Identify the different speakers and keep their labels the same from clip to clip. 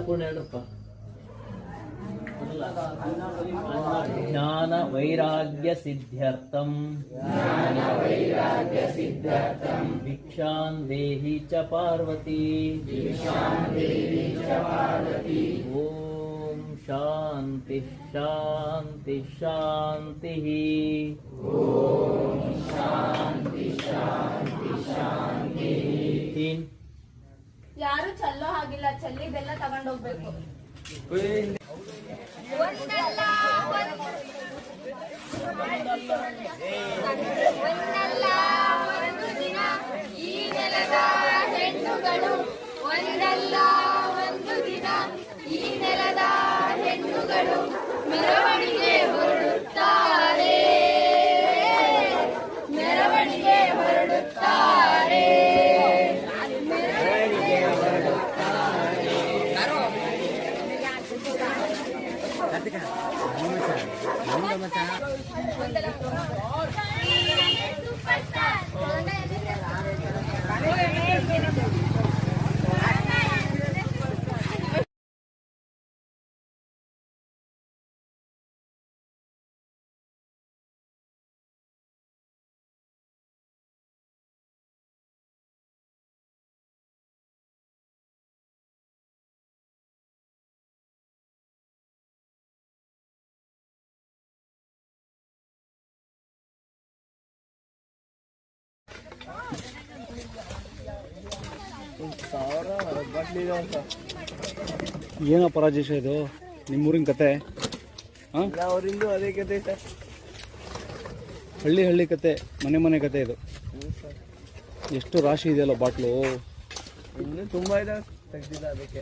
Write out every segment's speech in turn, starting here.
Speaker 1: ಸಂಪೂರ್ಣ ಹೇಳಪ್ಪ. ಜ್ಞಾನ ವೈರಾಗ್ಯ ಸಿದ್ಧ್ಯರ್ಥಂ ಭಿಕ್ಷಾಂ ದೇಹಿ ಚ ಪಾರ್ವತಿ. ಓಂ ಶಾಂತಿ ಶಾಂತಿ ಶಾಂತಿ.
Speaker 2: ಯಾರು ಚಲ್ಲೋ ಹಾಗಿಲ್ಲ, ಚಲ್ಲಿದೆಲ್ಲ ತಗೊಂಡೋಗ್ಬೇಕು. ಒಂದಲ್ಲ ಒಂದು ದಿನ ಈ ನೆಲದ ಹೆಣ್ಣುಗಳು, ಒಂದಲ್ಲ ಒಂದು ದಿನ ಈ ನೆಲದ ಹೆಣ್ಣುಗಳು ಮೆರವಣಿಗೆ ಹೊರಡುತ್ತಾರೆ, ಮೆರವಣಿಗೆ ಹೊರಡುತ್ತಾರೆ.
Speaker 3: ಏನಪ್ಪ ರಾಜೇಶ ಇದು ನಿಮ್ಮೂರಿನ ಕತೆ?
Speaker 1: ಅವರಿಂದು ಅದೇ ಕತೆ ಸರ್,
Speaker 3: ಹಳ್ಳಿ ಹಳ್ಳಿ ಕತೆ, ಮನೆ ಮನೆ ಕತೆ ಇದು. ಎಷ್ಟು ರಾಶಿ ಇದೆಯಲ್ಲ ಬಾಟ್ಲು,
Speaker 1: ಇನ್ನೂ ತುಂಬಾ ಇದೆ ತೆಗ್ದಿಲ್ಲ. ಅದಕ್ಕೆ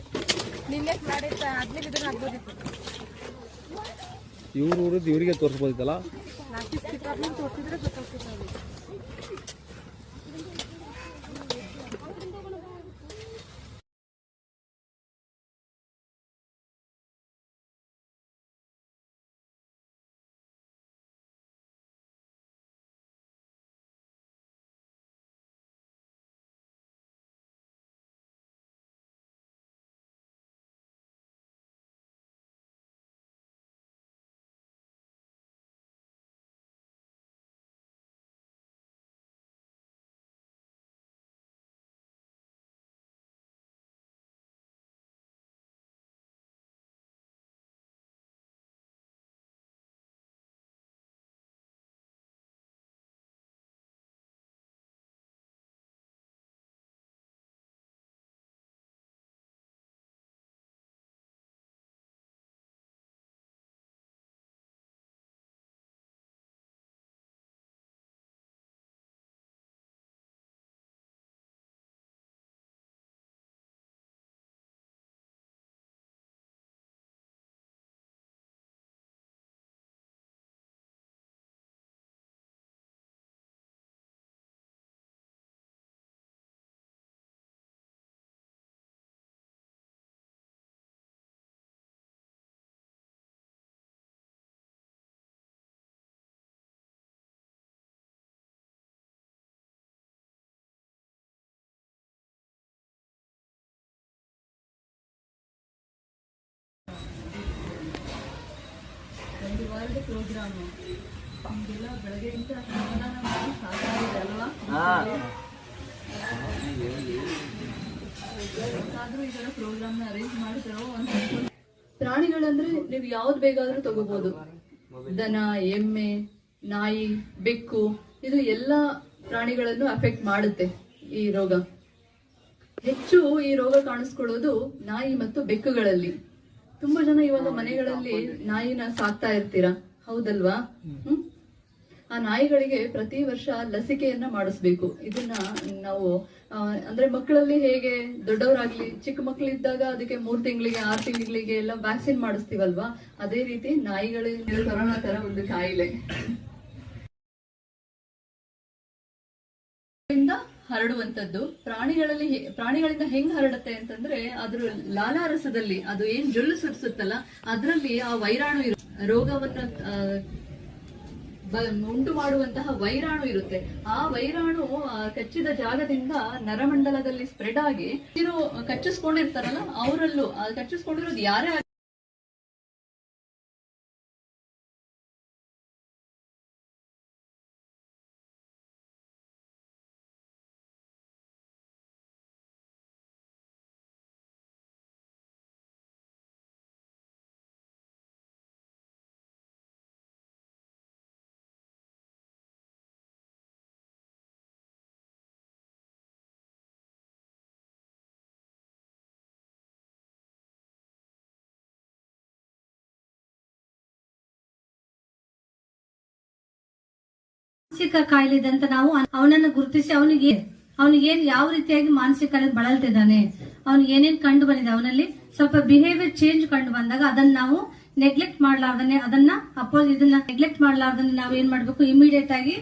Speaker 3: ಇವ್ರ ಊರದ್ದು ಇವರಿಗೆ ತೋರಿಸ್ಬೋದಿತ್ತಲ್ಲ.
Speaker 4: ಒಂದು ವಾರದ ಪ್ರೋಗ್ರಾಮ್ ನಿಮಗೆಲ್ಲ ಬೆಳಗ್ಗೆಯಿಂದ ಸಮಾಧಾನ ಮಾಡಿ ಸಾಕಾಗಿದೆ ಅಲ್ವಾ? ಬೇಕಾದ್ರೂ ಈ ತರ ಪ್ರೋಗ್ರಾಮ್ನ ಅರೇಂಜ್ ಮಾಡಿದ್ರು. ಪ್ರಾಣಿಗಳಂದ್ರೆ ನೀವು ಯಾವ್ದು ಬೇಕಾದ್ರೂ ತಗೋಬಹುದು. ದನ, ಎಮ್ಮೆ, ನಾಯಿ, ಬೆಕ್ಕು, ಇದು ಎಲ್ಲ ಪ್ರಾಣಿಗಳನ್ನು ಅಫೆಕ್ಟ್ ಮಾಡುತ್ತೆ ಈ ರೋಗ. ಹೆಚ್ಚು ಈ ರೋಗ ಕಾಣಿಸ್ಕೊಳ್ಳೋದು ನಾಯಿ ಮತ್ತು ಬೆಕ್ಕುಗಳಲ್ಲಿ. ತುಂಬಾ ಜನ ಇವಾಗ ಮನೆಗಳಲ್ಲಿ ನಾಯಿನ ಸಾಕ್ತಾ ಇರ್ತೀರಾ, ಹೌದಲ್ವಾ? ಆ ನಾಯಿಗಳಿಗೆ ಪ್ರತಿ ವರ್ಷ ಲಸಿಕೆಯನ್ನ ಮಾಡಿಸ್ಬೇಕು. ಇದನ್ನ ನಾವು ಅಂದ್ರೆ ಮಕ್ಕಳಲ್ಲಿ ಹೇಗೆ ದೊಡ್ಡವರಾಗ್ಲಿ ಚಿಕ್ಕ ಮಕ್ಕಳಿದ್ದಾಗ ಅದಕ್ಕೆ 3 ತಿಂಗಳಿಗೆ 6 ತಿಂಗಳಿಗೆ ಎಲ್ಲ ವ್ಯಾಕ್ಸಿನ್ ಮಾಡಿಸ್ತೀವಲ್ವಾ, ಅದೇ ರೀತಿ ನಾಯಿಗಳಿಗೆ ಕೊರೋನಾ ತರ ಒಂದು ಕಾಯಿಲೆ ಹರಡುವಂತದ್ದು. ಪ್ರಾಣಿಗಳಿಂದ ಹೆಂಗ್ ಹರಡುತ್ತೆ ಅಂತಂದ್ರೆ ಅದ್ರ ಲಾಲಾರಸದಲ್ಲಿ ಅದು ಏನ್ ಜೊಲ್ಲು ಸುರಿಸುತ್ತಲ್ಲ, ಅದ್ರಲ್ಲಿ ಆ ವೈರಾಣು ರೋಗವನ್ನ ಉಂಟು ಮಾಡುವಂತಹ ವೈರಾಣು ಇರುತ್ತೆ. ಆ ವೈರಾಣು ಕಚ್ಚಿದ ಜಾಗದಿಂದ ನರಮಂಡಲದಲ್ಲಿ ಸ್ಪ್ರೆಡ್ ಆಗಿ ಕಚ್ಚಿಸ್ಕೊಂಡಿರ್ತಾರಲ್ಲ ಅವರಲ್ಲೂ ಕಚ್ಚಿಸ್ಕೊಂಡಿರೋದು ಯಾರೇ
Speaker 5: ಮಾನಸಿಕ ಕಾಯಿಲೆ ಇದೆ ಅಂತ ನಾವು ಅವನನ್ನು ಗುರುತಿಸಿ ಅವನಿಗೇನ್ ಯಾವ ರೀತಿಯಾಗಿ ಮಾನಸಿಕ ಕಾಯಿಲೆ ಬಳಲ್ತಿದ್ದಾನೆ, ಅವ್ನಿಗೆ ಏನೇನ್ ಕಂಡು ಬಂದಿದೆ, ಅವನಲ್ಲಿ ಸ್ವಲ್ಪ ಬಿಹೇವಿಯರ್ ಚೇಂಜ್ ಕಂಡು ಬಂದಾಗ ಅದನ್ನ ನಾವು ನೆಗ್ಲೆಕ್ಟ್ ಮಾಡ್ಲಾರ್ದನೆ ಇದನ್ನ ನೆಗ್ಲೆಕ್ಟ್ ಮಾಡ್ಲಾರ್ದನೆ ನಾವು ಏನ್ ಮಾಡ್ಬೇಕು, ಇಮಿಡಿಯೇಟ್ ಆಗಿ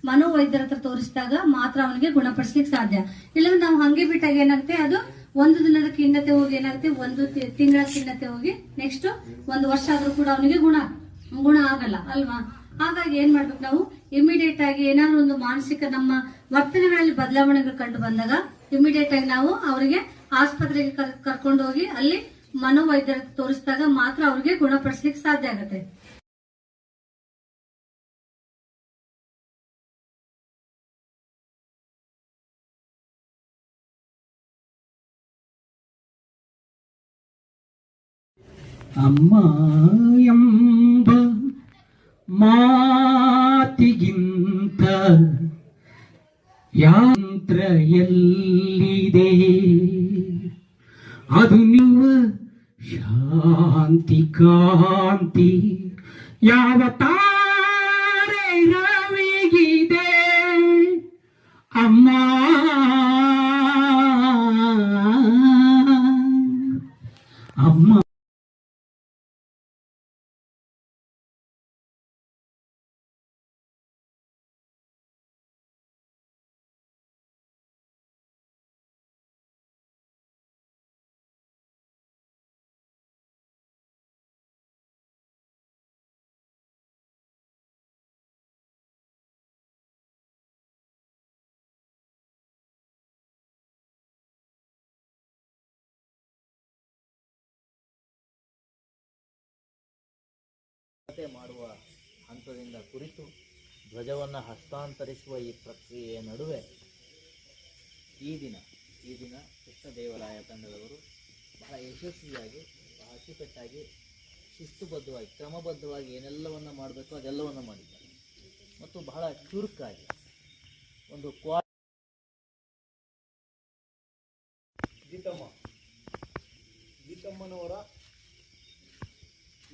Speaker 5: ಮನೋವೈದ್ಯರ ಹತ್ರ ತೋರಿಸಿದಾಗ ಮಾತ್ರ ಅವನಿಗೆ ಗುಣಪಡಿಸ್ಲಿಕ್ಕೆ ಸಾಧ್ಯ. ಇಲ್ಲಾಂದ್ರೆ ನಾವು ಹಂಗೆ ಬಿಟ್ಟಾಗ ಏನಾಗುತ್ತೆ, ಅದು ಒಂದು ದಿನದ ಖಿನ್ನತೆ ಹೋಗಿ ಏನಾಗುತ್ತೆ, ಒಂದು ತಿಂಗಳ ಖಿನ್ನತೆ ಹೋಗಿ ನೆಕ್ಸ್ಟ್ ಒಂದು ವರ್ಷ ಆದ್ರೂ ಕೂಡ ಅವನಿಗೆ ಗುಣ ಆಗಲ್ಲ ಅಲ್ವಾ. ಹಾಗಾಗಿ ಏನ್ ಮಾಡ್ಬೇಕು, ನಾವು ಇಮಿಡಿಯೇಟ್ ಆಗಿ ಏನಾದ್ರು ಒಂದು ಮಾನಸಿಕ ನಮ್ಮ ವರ್ತನೆಗಳಲ್ಲಿ ಬದಲಾವಣೆಗಳು ಕಂಡು ಬಂದಾಗ ಇಮಿಡಿಯೇಟ್ ಆಗಿ ನಾವು ಅವರಿಗೆ ಆಸ್ಪತ್ರೆಗೆ ಕರ್ಕೊಂಡು ಹೋಗಿ ಅಲ್ಲಿ ಮನೋವೈದ್ಯರ ತೋರಿಸಿದಾಗ ಮಾತ್ರ ಅವ್ರಿಗೆ ಗುಣಪಡಿಸ್ಲಿಕ್ಕೆ ಸಾಧ್ಯ ಆಗುತ್ತೆ.
Speaker 6: ಅಮ್ಮ ಎಂಬ ಮಾತಿಗಿಂತ ಯಂತ್ರ ಎಲ್ಲಿದೆ, ಅದು ನೀವು ಶಾಂತಿ ಕಾಂತಿ ಯಾವ ತಾರೆ ರವಿಗಿದೆ ಅಮ್ಮ. ಅಮ್ಮ
Speaker 1: ಮಾಡುವ ಹಂತದಿಂದ ಕುರಿತು ಧ್ವಜವನ್ನು ಹಸ್ತಾಂತರಿಸುವ ಈ ಪ್ರಕ್ರಿಯೆಯ ನಡುವೆ ಈ ದಿನ ಕೃಷ್ಣದೇವರಾಯ ತಂಡದವರು ಬಹಳ ಯಶಸ್ವಿಯಾಗಿ, ಬಹಳ ಅಚ್ಚುಕಟ್ಟಾಗಿ, ಶಿಸ್ತುಬದ್ಧವಾಗಿ, ಕ್ರಮಬದ್ಧವಾಗಿ ಏನೆಲ್ಲವನ್ನು ಮಾಡಬೇಕು ಅದೆಲ್ಲವನ್ನು ಮಾಡಿದ್ದಾರೆ ಮತ್ತು ಬಹಳ ಚುರುಕಾಗಿ ಒಂದು
Speaker 3: ಗೀತಮ್ಮನವರ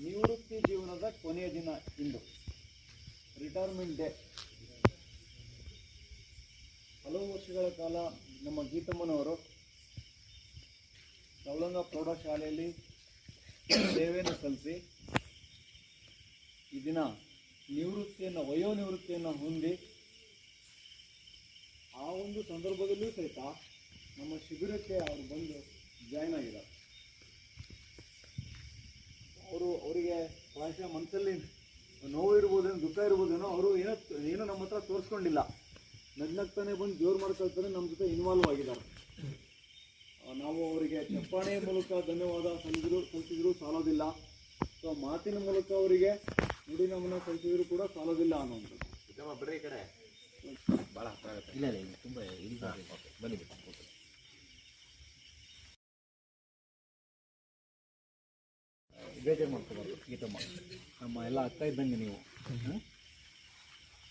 Speaker 3: ನಿವೃತ್ತಿ ಜೀವನದ ಕೊನೆಯ ದಿನ ಇಂದು, ರಿಟೈರ್ಮೆಂಟ್ ಡೇ. ಹಲವು ವರ್ಷಗಳ ಕಾಲ ನಮ್ಮ ಗೀತಮ್ಮನವರು ಸವಳಂಗ ಪ್ರೌಢಶಾಲೆಯಲ್ಲಿ ಸೇವೆಯನ್ನು ಸಲ್ಲಿಸಿ ಈ ದಿನ ವಯೋನಿವೃತ್ತಿಯನ್ನು ಹೊಂದಿ, ಆ ಒಂದು ಸಂದರ್ಭದಲ್ಲೂ ಸಹಿತ ನಮ್ಮ ಶಿಬಿರಕ್ಕೆ ಅವರು ಬಂದು ಜಾಯ್ನ್ ಆಗಿದ್ದಾರೆ. ಅವರಿಗೆ ಪ್ರಾಯಶಃ ಮನಸ್ಸಲ್ಲಿ ನೋವು ಇರ್ಬೋದೇನೋ, ದುಃಖ ಇರ್ಬೋದೇನೋ, ಅವರು ಏನೋ ನಮ್ಮ ಹತ್ರ ತೋರಿಸ್ಕೊಂಡಿಲ್ಲ, ನಗ್ನಗ್ತಾನೆ ಬಂದು ಜೋರು ಮಾಡ್ಕೊಳ್ತಾನೆ ನಮ್ಮ ಜೊತೆ ಇನ್ವಾಲ್ವ್ ಆಗಿದ್ದಾರೆ. ನಾವು ಅವರಿಗೆ ಚಪ್ಪಾಳೆಯ ಮೂಲಕ ಧನ್ಯವಾದ ಸಲ್ಲಿಸಿದ್ರು ಸಾಲೋದಿಲ್ಲ, ಸೊ ಮಾತಿನ ಮೂಲಕ ಅವರಿಗೆ ನುಡಿ ನಮನ ಸಲ್ಲಿಸಿದ್ರು ಕೂಡ ಸಾಲೋದಿಲ್ಲ ಅನ್ನೋದು.
Speaker 1: ಈ ಕಡೆ ಭಾಳ ಹತ್ರ ಆಗುತ್ತೆ. ಇಲ್ಲ ತುಂಬ ಬನ್ನಿ.
Speaker 3: ಬೇಜಾರು ಮಾಡ್ಕೋಬಾರ್ದು ಗೀತಮ್ಮ, ನಮ್ಮ ಎಲ್ಲ ಆಗ್ತಾ ಇದ್ದಂಗೆ ನೀವು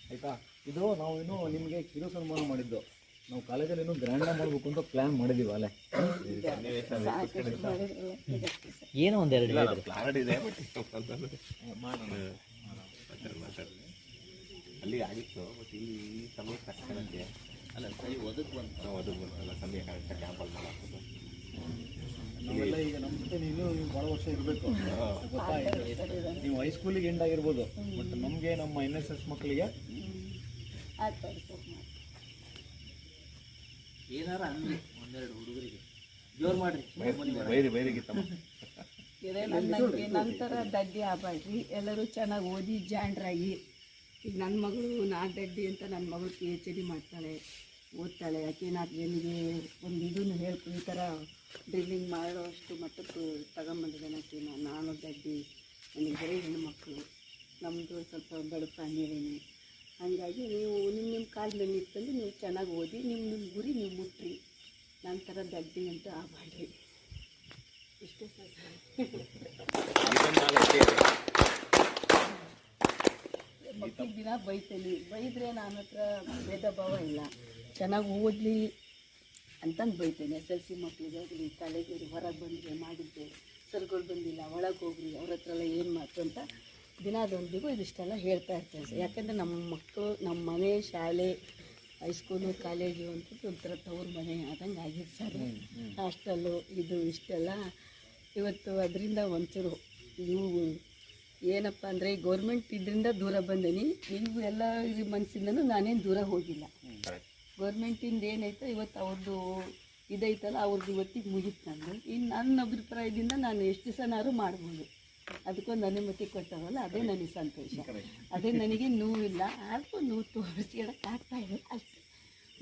Speaker 3: ಆಯಿತಾ. ಇದು ನಾವು ಇನ್ನೂ ನಿಮಗೆ ಕಿರು ಸನ್ಮಾನ ಮಾಡಿದ್ದು, ನಾವು ಕಾಲೇಜಲ್ಲಿ ಇನ್ನೂ ಗ್ರ್ಯಾಂಡಾಗಿ ಮಾಡಬೇಕು ಅಂತ ಪ್ಲ್ಯಾನ್ ಮಾಡಿದ್ದೀವಿ. ಅಲ್ಲೇ
Speaker 1: ಏನೋ ಒಂದೆರಡು
Speaker 7: ಅಲ್ಲಿ ಆಗಿತ್ತು, ಬಟ್ ಈ ಸಮಯ ಕಷ್ಟಕ್ಕೆ
Speaker 1: ಅಲ್ಲ ಸರಿ
Speaker 7: ಒದಗುವಂತಲ್ಲ ಸಮಯ ಕರೆಕ್ಟ್ ಕ್ಯಾಂಪಲ್ಲಿ ಮಾಡಾಕ್ಬೋದು.
Speaker 3: ನಾವೆಲ್ಲ ಈಗ ನಮ್ಮ ಜೊತೆ ನೀವು ಭಾಳ ವರ್ಷ ಇರಬೇಕು, ಗೊತ್ತಾಯಿತು. ನೀವು ಹೈಸ್ಕೂಲಿಗೆ ಎಂಡ್ ಆಗಿರ್ಬೋದು, ಬಟ್ ನಮಗೆ ನಮ್ಮ NSS ಮಕ್ಕಳಿಗೆ
Speaker 1: ಏನಾರ ಅನ್ನಿ ಒಂದೆರಡು ಹುಡುಗರಿಗೆ ಜೋರು ಮಾಡ್ರಿ.
Speaker 7: ಬೈರಿಗಿತ್ತಮ್ಮ
Speaker 8: ನಂತರ ದಡ್ಡಿ ಆಗ್ಬೇಡ್ರಿ, ಎಲ್ಲರೂ ಚೆನ್ನಾಗಿ ಓದಿ ಜಾಂಡ್ರಾಗಿ ಈಗ ನನ್ನ ಮಗಳು ನಾಗಡ್ಡಿ ಅಂತ ನನ್ನ ಮಗಳು PhD ಮಾಡ್ತಾಳೆ, ಓದ್ತಾಳೆ. ಆಕೆ ನನಗೆ ಒಂದು ಇದನ್ನು ಹೇಳ್ಕೊ, ಈ ಥರ ಡ್ರಿಲ್ಲಿಂಗ್ ಮಾಡೋ ಅಷ್ಟು ಮಟ್ಟಕ್ಕೆ ತಗೊಂಬಂದಿದ್ದಾನೆ ಆಕೆನ. ನಾನು ದಡ್ಡಿ, ನನಗೆ ಬರೀ ಹೆಣ್ಣುಮಕ್ಕಳು, ನಮ್ಮದು ಸ್ವಲ್ಪ ಬಡ ಫ್ಯಾಮಿಲಿನೇ. ಹಾಗಾಗಿ ನೀವು ನಿಮ್ಮ ಕಾಲ ಮೇಲೆ ನಿಂತ್ಕೊಂಡು ನೀವು ಚೆನ್ನಾಗಿ ಓದಿ, ನಿಮ್ಮ ಗುರಿ ನೀವು ಮುಟ್ರಿ. ನನ್ನ ಥರ ದಡ್ಡಿ ಅಂತ ಆಗಬೇಡ್ರಿ. ಇಷ್ಟೇ ಸರ್. ಮಕ್ಕಳಿಗೆ ದಿನ ಬೈತೇನೆ, ಬೈದರೆ ನನ್ನ ಹತ್ರ ಭೇದ ಭಾವ ಇಲ್ಲ. ಚೆನ್ನಾಗಿ ಓದಲಿ ಅಂತಂದು ಬೈತೇನೆ. SLC ಮಕ್ಕಳಿಗಾಗಲಿ, ಕಾಲೇಜಿಗೆ ಹೊರಗೆ ಬಂದರೆ ಮಾಡಿದ್ದೆ, ಸರ್ಗಳು ಬಂದಿಲ್ಲ, ಒಳಗೆ ಹೋಗ್ರಿ, ಅವ್ರ ಹತ್ರ ಎಲ್ಲ ಏನು ಮಾತು ಅಂತ ದಿನದೊಂದಿಗೂ ಇದಿಷ್ಟೆಲ್ಲ ಹೇಳ್ತಾ ಇರ್ತೇನೆ. ಯಾಕೆಂದರೆ ನಮ್ಮ ಮಕ್ಕಳು, ನಮ್ಮ ಮನೆ, ಶಾಲೆ, ಹೈಸ್ಕೂಲು, ಕಾಲೇಜು ಅಂತ ಒಂಥರ ತವ್ರ ಮನೆ ಆದಂಗೆ ಆಗಿರ್ತಾರೆ. ಹಾಸ್ಟೆಲ್ಲು ಇದು ಇಷ್ಟೆಲ್ಲ ಇವತ್ತು ಅದರಿಂದ ಒಂಚೂರು ನೀವು ಏನಪ್ಪ ಅಂದರೆ ಗೌರ್ಮೆಂಟ್ ಇದರಿಂದ ದೂರ ಬಂದೀನಿ. ನೀವು ಎಲ್ಲ ಮನಸ್ಸಿಂದನೂ ನಾನೇನು ದೂರ ಹೋಗಿಲ್ಲ. ಗೌರ್ಮೆಂಟಿಂದ ಏನೈತೋ ಇವತ್ತು ಅವ್ರದ್ದು ಇದೈತಲ್ಲ, ಅವ್ರದ್ದು ಇವತ್ತಿಗೆ ಮುಗೀತು. ನಂದು ಇನ್ನು ನನ್ನ ಅಭಿಪ್ರಾಯದಿಂದ ನಾನು ಎಷ್ಟು ದಿವಸನಾದ್ರು ಮಾಡ್ಬೋದು. ಅದಕ್ಕೊಂದು ಅನುಮತಿ ಕೊಡ್ತಾವಲ್ಲ, ಅದೇ ನನಗೆ ಸಂತೋಷ. ಅದೇ ನನಗೆ ನೋವಿಲ್ಲ, ಆದರೂ ನೋವು ತೋರಿಸ್ಕೊಳಕ್ಕೆ ಇಲ್ಲ ಅಷ್ಟೇ.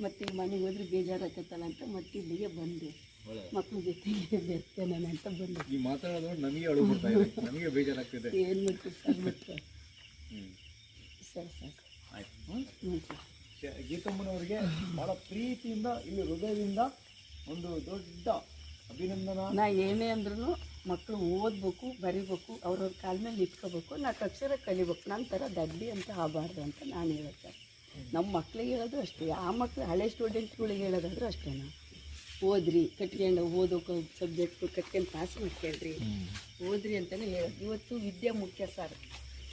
Speaker 8: ಮತ್ತು ಈಗ ಮನೆಗೆ ಹೋದ್ರೆ ಬೇಜಾರಾಗತ್ತಲ್ಲ ಅಂತ ಮತ್ತೆ ಇಲ್ಲಿಗೆ ಬಂದೆ. ಮಕ್ಕಳ ಜೊತೆಗೆ ಬೆರ್ತೇನೆ ಅಂತ ಬಂದೆ.
Speaker 3: ಈ ಮಾತಾಡೋದು ನನಗೆ ಅಳು ಬರ್ತಾ ಇದೆ, ನನಗೆ ಬೇಜಾರಾಗ್ತಿದೆ.
Speaker 8: ಏನು ಮಾಡ್ತೀವಿ ಸರ್, ಮತ್ತೆ ಸರ್ ಸರ್
Speaker 3: ಆಯ್ತು. ಗೀತಮ್ಮನವ್ರಿಗೆ ಭಾಳ ಪ್ರೀತಿಯಿಂದ, ಇಲ್ಲಿ ಹೃದಯದಿಂದ ಒಂದು ದೊಡ್ಡ ಅಭಿನಂದನಾ.
Speaker 8: ನಾ ಏನೇ ಅಂದ್ರೂ ಮಕ್ಕಳು ಓದಬೇಕು, ಬರಿಬೇಕು, ಅವ್ರವ್ರ ಕಾಲ ಮೇಲೆ ನಿಂತ್ಕೋಬೇಕು, 4 ಅಕ್ಷರ ಕಲಿಬೇಕು. ನನ್ನ ಥರ ದಡ್ಡಿ ಅಂತ ಆಗಬಾರ್ದು ಅಂತ ನಾನು ಹೇಳುತ್ತೆ. ನಮ್ಮ ಮಕ್ಳಿಗೆ ಹೇಳೋದು ಅಷ್ಟೇ. ಆ ಮಕ್ಕಳು ಹಳೆ ಸ್ಟೂಡೆಂಟ್ಗಳಿಗೆ ಹೇಳೋದಾದ್ರೂ ಅಷ್ಟೇ. ಓದ್ರಿ, ಕಟ್ಕೊಂಡು ಓದೋಕೆ ಸಬ್ಜೆಕ್ಟು ಕಟ್ಕೊಂಡು ಪಾಸ್ ಮಾಡ್ಕೊಳ್ರಿ, ಓದ್ರಿ ಅಂತಲೇ ಹೇಳೋದು. ಇವತ್ತು ವಿದ್ಯೆ ಮುಖ್ಯ ಸರ್.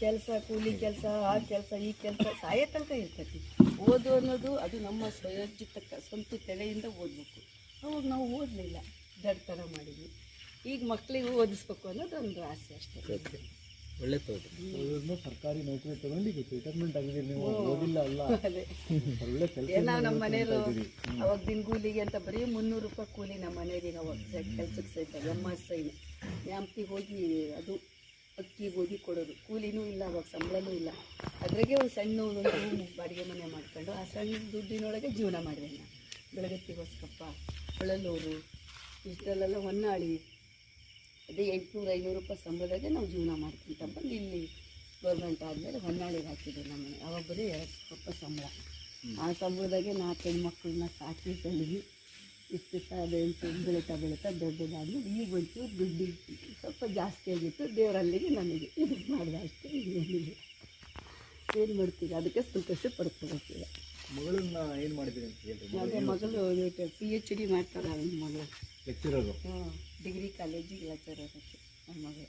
Speaker 8: ಕೆಲಸ, ಕೂಲಿ ಕೆಲಸ, ಆ ಕೆಲಸ, ಈ ಕೆಲಸ ಸಾಯೋ ತನಕ ಇರ್ತೈತಿ. ಓದು ಅನ್ನೋದು ಅದು ನಮ್ಮ ಸ್ವಯೋಜಿತ ಸ್ವಂತ ತಲೆಯಿಂದ ಓದಬೇಕು. ಅವಾಗ ನಾವು ಓದಲಿಲ್ಲ, ದಡ್ತನ ಮಾಡಿದ್ವಿ. ಈಗ ಮಕ್ಕಳಿಗೆ ಓದಿಸ್ಬೇಕು ಅನ್ನೋದು ಒಂದು ಆಸೆ ಅಷ್ಟೇ.
Speaker 1: ಒಳ್ಳೆ ತೋಟ.
Speaker 3: ಸರ್ಕಾರಿ ನೌಕರಿ ತಗೊಂಡು ರಿಟೈರ್ಮೆಂಟ್ ಆಗಿದ್ದೀರಿ ನೀವು, ಓದಿಲ್ಲ ಅಲ್ಲ.
Speaker 8: ಅದೇ
Speaker 3: ಒಳ್ಳೆ ಕೆಲಸ.
Speaker 8: ಏನೋ ನಮ್ಮ ಮನೆಯವರು ಅವಾಗ ದಿನಗೂಲಿಗೆ ಅಂತ ಬರೀ 300 ರೂಪಾಯಿ ಕೂಲಿ ನಮ್ಮ ಮನೆಯವರಿಗೆ. ಅವಾಗ ಕೆಲ್ಸಕ್ಕೆ ಸಹಿತ MSI ನ್ಯಾಮ್ತಿಗೆ ಹೋಗಿ ಅದು ಅಕ್ಕಿಗೆ ಹೋಗಿ ಕೊಡೋದು. ಕೂಲಿನೂ ಇಲ್ಲ ಅವಾಗ, ಸಂಬಳನೂ ಇಲ್ಲ. ಅದ್ರಾಗೆ ಒಂದು ಸಣ್ಣ ಒಂದು ಬಾಡಿಗೆ ಮನೆ ಮಾಡ್ಕೊಂಡು ಆ ಸಣ್ಣ ದುಡ್ಡಿನೊಳಗೆ ಜೀವನ ಮಾಡಿದೆ ನಾನು. ಬೆಳಗತ್ತಿಗೋಸ್ಕಪ್ಪ, ಹೊಳಲೂರು, ಇಷ್ಟರಲ್ಲೆಲ್ಲ ಹೊನ್ನಾಳಿ, ಅದೇ 800-500 ರೂಪಾಯಿ ಸಂಬಳದಾಗೆ ನಾವು ಜೀವನ ಮಾಡ್ಕೊಂತ ಬಂದು ಇಲ್ಲಿ ಗೌರ್ಮೆಂಟ್ ಆದಮೇಲೆ ಹೊನ್ನಾಳಿಗೆ ಹಾಕಿದ್ದೆ ನಮ್ಮನೆ. ಅವಾಗ ಬರೀ 200 ರೂಪಾಯಿ ಸಂಬಳ. ಆ ಸಂಬಳದಾಗೆ 4 ಹೆಣ್ಮಕ್ಳನ್ನ ಸಾಕಿ ಸಲಿಗೆ ಇಷ್ಟು ಬೆಳೀತಾ ದೊಡ್ಡದಾದ್ಮೇಲೆ ಈಗ ಒಂಚೂರು ದುಡ್ಡು ಸ್ವಲ್ಪ ಜಾಸ್ತಿ ಆಗಿತ್ತು. ದೇವರಲ್ಲಿಗೆ ನನಗೆ ಇದು ಮಾಡಿದೆ ಅಷ್ಟೇ. ಏನಿಲ್ಲ, ಏನು ಮಾಡ್ತೀವಿ, ಅದಕ್ಕೆ ಸಂತೋಷ ಪಡ್ಕೋಬೇಕೀಗ.
Speaker 3: ಮಗಳನ್ನ ಏನು ಮಾಡಿದ್ದೀರಿ ಅಂತ ಹೇಳ್ತೀವಿ?
Speaker 8: ಅದೇ ಮಗಳು PhD ಮಾಡ್ತಾಳೆ ನನ್ನ ಮಗಳು.
Speaker 3: ಲೆಕ್ಚರರು?
Speaker 8: ಡಿಗ್ರಿ ಕಾಲೇಜಿಗೆ ಲೆಕ್ಚರರ್ ಆಕೆ ನನ್ನ ಮಗಳು.